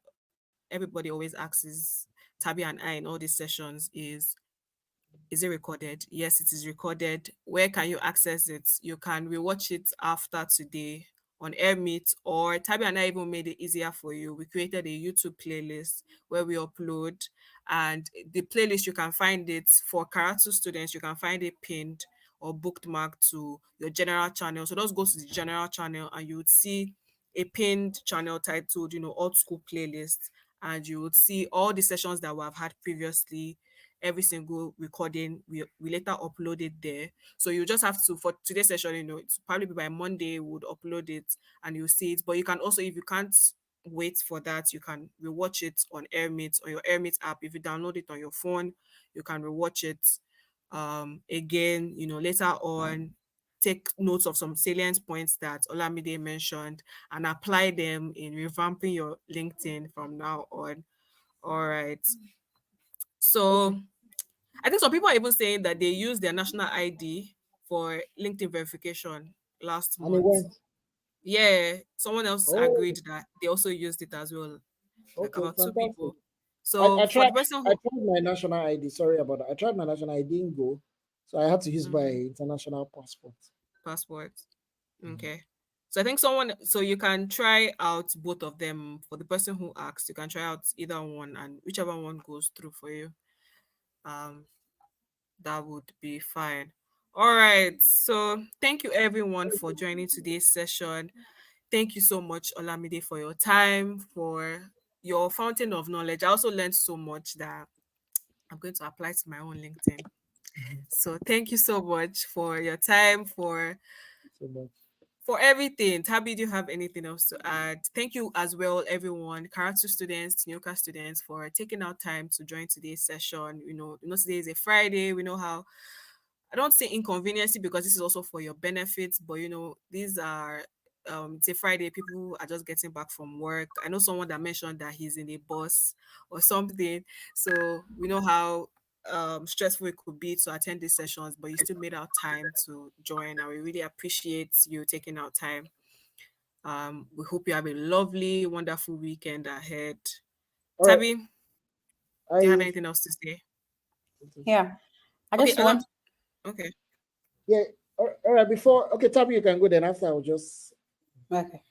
everybody always asks is Tabby and I in all these sessions is it recorded? Yes, it is recorded. Where can you access it? You can rewatch it after today on AirMeet, or Tabby and I even made it easier for you. We created a YouTube playlist where we upload, and the playlist, you can find it for Karatu students, you can find it pinned or bookmarked to your general channel. So just go to the general channel and you would see a pinned channel titled, Old School Playlist, and you would see all the sessions that we have had previously. Every single recording we later uploaded there. So you just have to, for today's session, it's probably by Monday we would upload it and you'll see it. But you can also, if you can't wait for that, you can rewatch it on AirMeet, or your AirMeet app. If you download it on your phone, you can rewatch it again, later on. Take notes of some salient points that Olamide mentioned and apply them in revamping your LinkedIn from now on. All right. So I think some people are even saying that they use their national ID for LinkedIn verification last And it month. went. Yeah, someone else Oh, agreed that they also used it as well, like okay, about two fantastic. people. So I for tried the person I who tried my national ID. Sorry about that. I tried my national ID, didn't go. So I had to use my Mhm, international passport. passport, okay. So I think so you can try out both of them. For the person who asked, you can try out either one, and whichever one goes through for you. Um, that would be fine. All right. So thank you everyone for joining today's session. Thank you so much, Olamide, for your time, for your fountain of knowledge. I also learned so much that I'm going to apply to my own LinkedIn. So thank you so much for your time, for so much. For everything. Tabby, do you have anything else to add? Thank you as well, everyone, Karatu students, Nyoka students, for taking out time to join today's session. Today is a Friday. We know how I don't say inconvenience because this is also for your benefits, but these are it's a Friday, people are just getting back from work. I know someone that mentioned that he's in a bus or something. So we know how stressful it could be to attend these sessions, but you still made out time to join, and we really appreciate you taking out time. We hope you have a lovely, wonderful weekend ahead. All right. Tabby, do you have I anything else to say? Yeah. I Okay, just want okay. yeah. All right. Before Tabi, you can go. Then after, I'll just okay.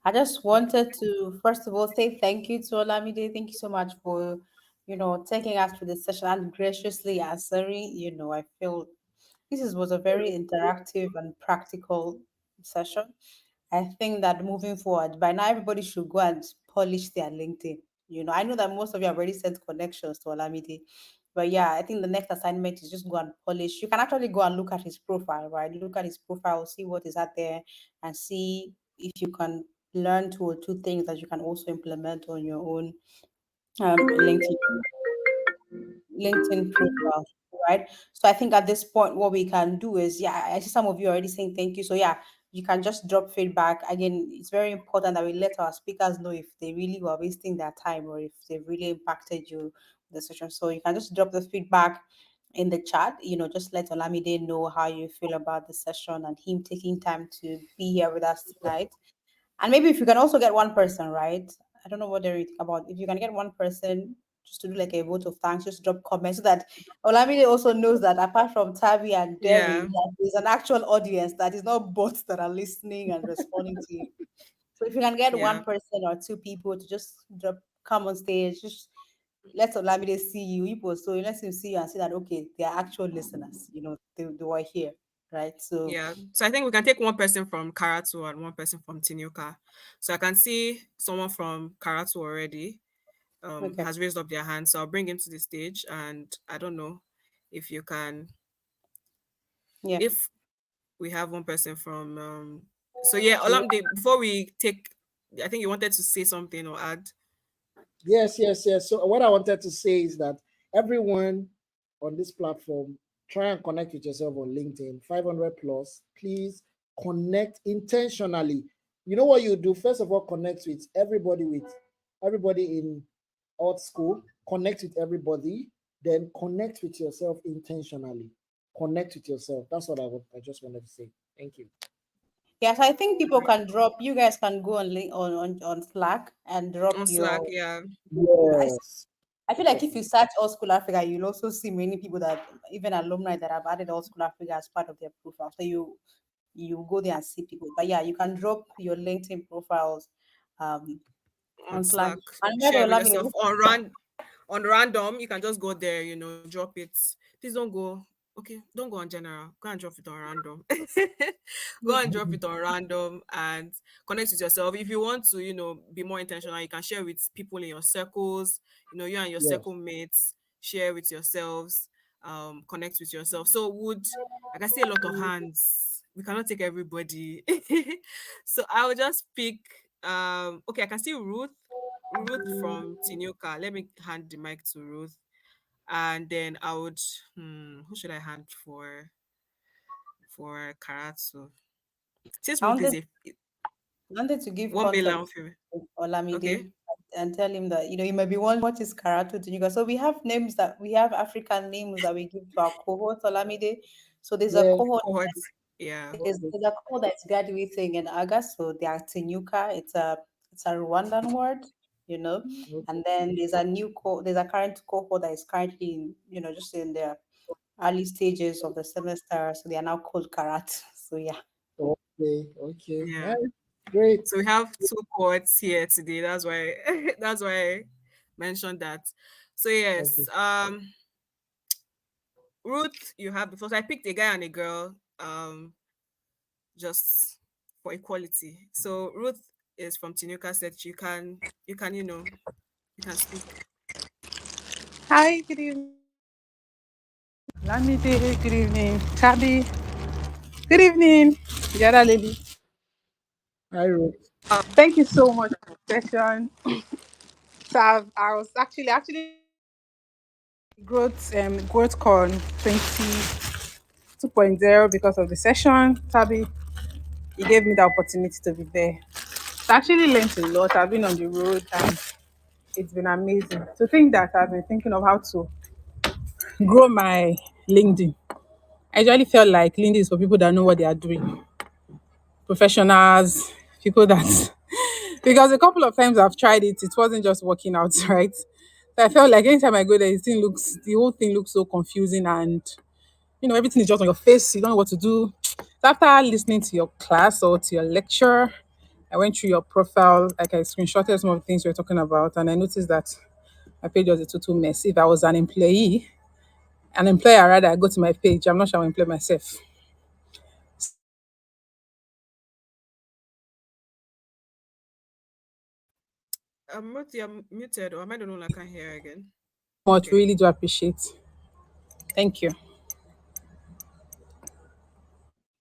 I just wanted to first of all say thank you to Olamide. Thank you so much for, taking us through the session and graciously answering. I feel was a very interactive and practical session. I think that moving forward, by now everybody should go and polish their LinkedIn. I know that most of you have already sent connections to Olamide, but yeah, I think the next assignment is just go and polish. You can actually go and look at his profile, right? Look at his profile, see what is out there, and see if you can learn two or two things that you can also implement on your own LinkedIn profile, right? So I think at this point, what we can do is, yeah, I see some of you already saying thank you. So yeah, you can just drop feedback. Again, it's very important that we let our speakers know if they really were wasting their time or if they really impacted you with the session. So you can just drop the feedback in the chat. Just let Olamide know how you feel about the session and him taking time to be here with us tonight. And maybe if you can also get one person, right? I don't know what they're think about. If you can get one person just to do like a vote of thanks, just drop comments so that Olamide also knows that apart from Tavi and Yeah, Derry, that there's an actual audience that is not bots that are listening and responding to you. So if you can get yeah. one person or two people to just come on stage, just let Olamide see you, people. So let him see you and see that okay, they are actual listeners. They were here, right? So Yeah. So I think we can take one person from Karatu and one person from Tinuka. So I can see someone from Karatu already okay, has raised up their hand. So I'll bring him to the stage, and I don't know if you can yeah. if we have one person from so yeah, Olamide, before we take, I think you wanted to say something or add. yes. So what I wanted to say is that everyone on this platform, try and connect with yourself on LinkedIn. 500 plus. Please connect intentionally. You know what you do? First of all, connect with everybody in art school. Connect with everybody. Then connect with yourself intentionally. Connect with yourself. That's what I just wanted to say. Thank you. Yes, I think people can drop. You guys can go on link on Slack and drop On Slack, your. yeah. I, s- Yes. I feel like if you search All School Africa, you'll also see many people that even alumni that have added All School Africa as part of their profile. So you go there and see people. But yeah, you can drop your LinkedIn profiles um On on Slack. Slack. And Share with remember, yourself on random. You can just go there, drop it. Please don't go. Okay, don't go on general. Go and drop it on random. Go and drop it on random and connect with yourself. If you want to, be more intentional, you can share with people in your circles. You and your Yes. circle mates share with yourselves. Connect with yourself. So I can see a lot of hands. We cannot take everybody. So I'll just pick. Okay, I can see Ruth from Tinuka. Let me hand the mic to Ruth. And then I would who should I hand for Karatsu? Since I Ruth is wanted a wanted to give 1 million context female. to Okay. Olamide and tell him that he might be one what is Karatu Tunuka. So we have African names that we give to our cohort Olamide. So there's a Yeah. cohort Cohorts. Yeah. there's a cohort that's graduating in August. So they are Tunuka. It's a Rwandan word, you know. And then there's a current cohort that is currently just in the early stages of the semester. So they are now called Karat. So yeah. Okay. All Yeah. right. Great. So we have two cohorts here today. That's why that's why I mentioned that. So Okay. yes, Ruth, you have before. So I picked a guy and a girl, just for equality. So Ruth is from Tinuka said you can speak. Hi, good evening. Lamide, good evening. Tabby, Good evening, the other lady. I wrote. Thank you so much for the session. So I was actually GrowthCon 22.0 because of the session. Tabi, he gave me the opportunity to be there. So I actually learned a lot. I've been on the road and it's been amazing. To think that I've been thinking of how to grow my LinkedIn. I usually felt like LinkedIn is for people that know what they are doing, professionals, people that because a couple of times I've tried it, it wasn't just working out, right? So I felt like anytime I go there, the whole thing looks so confusing and everything is just on your face, you don't know what to do. So after listening to your class or to your lecture, I went through your profile, like I screenshotted some of the things you were talking about, and I noticed that my page was a total mess. If I was an employer rather, I go to my page. I'm not sure I'll employ myself. Ruth, you're muted, or am I the one I can't hear again? Much Okay. really do appreciate. Thank you.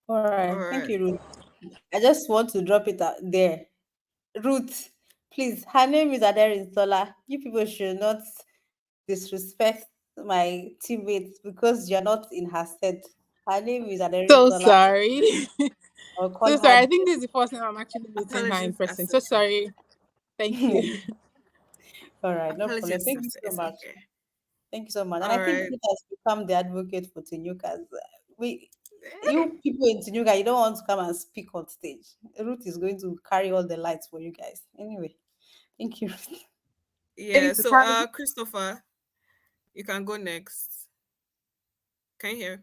All All right. Thank right. you, Ruth. I just want to drop it out there. Ruth, please. Her name is Adere Zola. You people should not disrespect my teammates because you're not in her stead. Her name is Adere So Zola. sorry. I'll call So her. sorry. I think this is the first time I'm actually meeting her in Apologies person. So accepted. sorry. Thank you. All right, no Apology problem. Thank you accepted. so It's much. okay. Thank you so much. And All I think right. Ruth has become the advocate for Tinukas. We, you people in Tinuka, you don't want to come and speak on stage. Ruth is going to carry all the lights for you guys. Anyway, thank you, Ruth. Yeah. Ready to So, carry? Christopher, you can go next. Can you hear?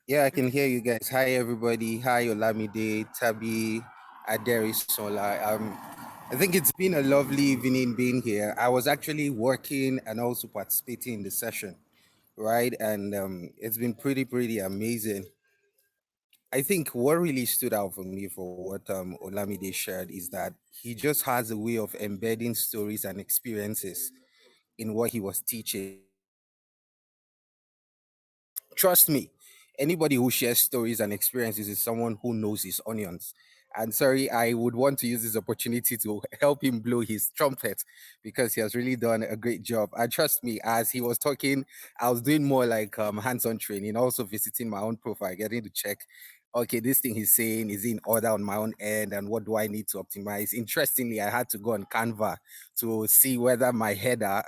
Yeah, I can Okay. hear you guys. Hi, everybody. Hi, Olamide, Tabi, Aderisola. I think it's been a lovely evening being here. I was actually working and also participating in the session, right? And it's been pretty amazing. I think what really stood out for me for what Olamide shared is that he just has a way of embedding stories and experiences in what he was teaching. Trust me, anybody who shares stories and experiences is someone who knows his onions. And sorry, I would want to use this opportunity to help him blow his trumpet because he has really done a great job. And trust me, as he was talking, I was doing more like hands-on training, also visiting my own profile, getting to check. Okay, this thing he's saying is in order on my own end, and what do I need to optimize? Interestingly, I had to go on Canva to see whether my header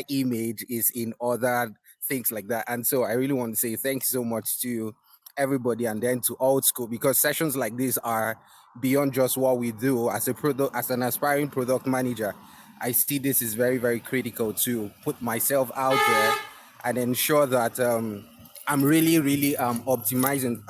image is in order, things like that. And so I really want to say thank you so much to everybody and then to Old School, because sessions like this are beyond just what we do as a product, as an aspiring product manager. I see this is very critical to put myself out there and ensure that I'm really optimizing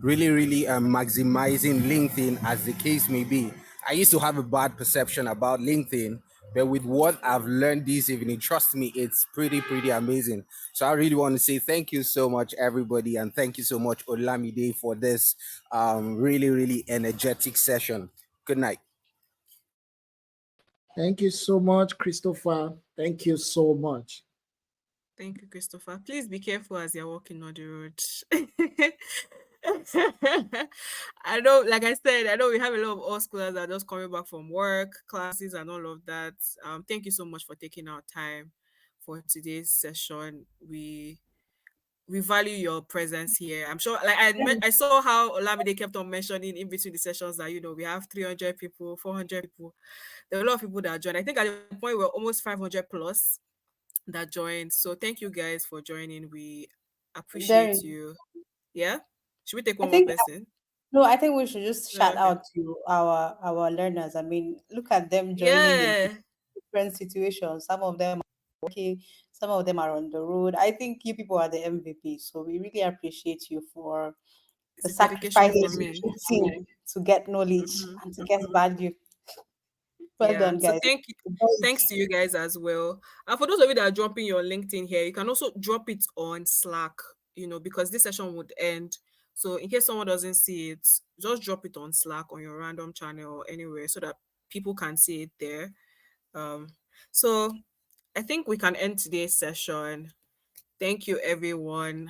really maximizing LinkedIn, as the case may be. I used to have a bad perception about LinkedIn, but with what I've learned this evening, trust me, it's pretty amazing. So I really want to say thank you so much, everybody, and thank you so much, Olamide, for this really energetic session. Good night. Thank you so much, Christopher. Thank you so much. Thank you, Christopher. Please be careful as you're walking on the road. I know, like I said, I know we have a lot of old schoolers that are just coming back from work, classes, and all of that. Thank you so much for taking our time for today's session. We value your presence here. I'm sure, like I saw how Olamide kept on mentioning in between the sessions that we have 300 people, 400 people. There are a lot of people that joined. I think at the point we're almost 500 plus that joined. So thank you guys for joining. We There, appreciate you. Yeah. Should we take I one more think person? no, I think we should just shout Okay. out to our learners. I mean, look at them joining in Yeah. different situations. Some of them are okay, some of them are on the road. I think you people are the MVP. So we really appreciate you for the It's a dedication from sacrifices me. you put in to get knowledge Mhm. and to get value. Well Yeah. done, So guys. thanks to you guys as well. And for those of you that are dropping your LinkedIn here, you can also drop it on Slack, because this session would end. So in case someone doesn't see it, just drop it on Slack on your random channel or anywhere so that people can see it there. Um, so I think we can end today's session. Thank you, everyone.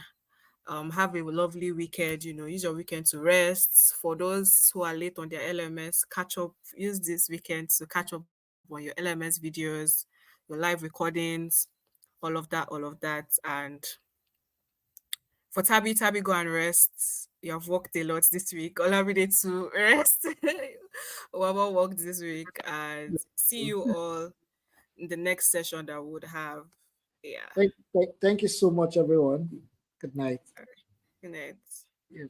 Have a lovely weekend. Use your weekend to rest. For those who are late on their LMS, catch up. Use this weekend to catch up on your LMS videos, your live recordings, all of that. And for Tabby, go and rest. You have worked a lot this week. Olamide to rest. Whoever worked this week, and see you all in the next session that we would have. Yeah. Thank you so much, everyone. Good night. Good night. Yes.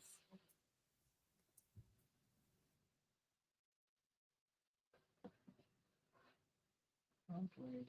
Okay.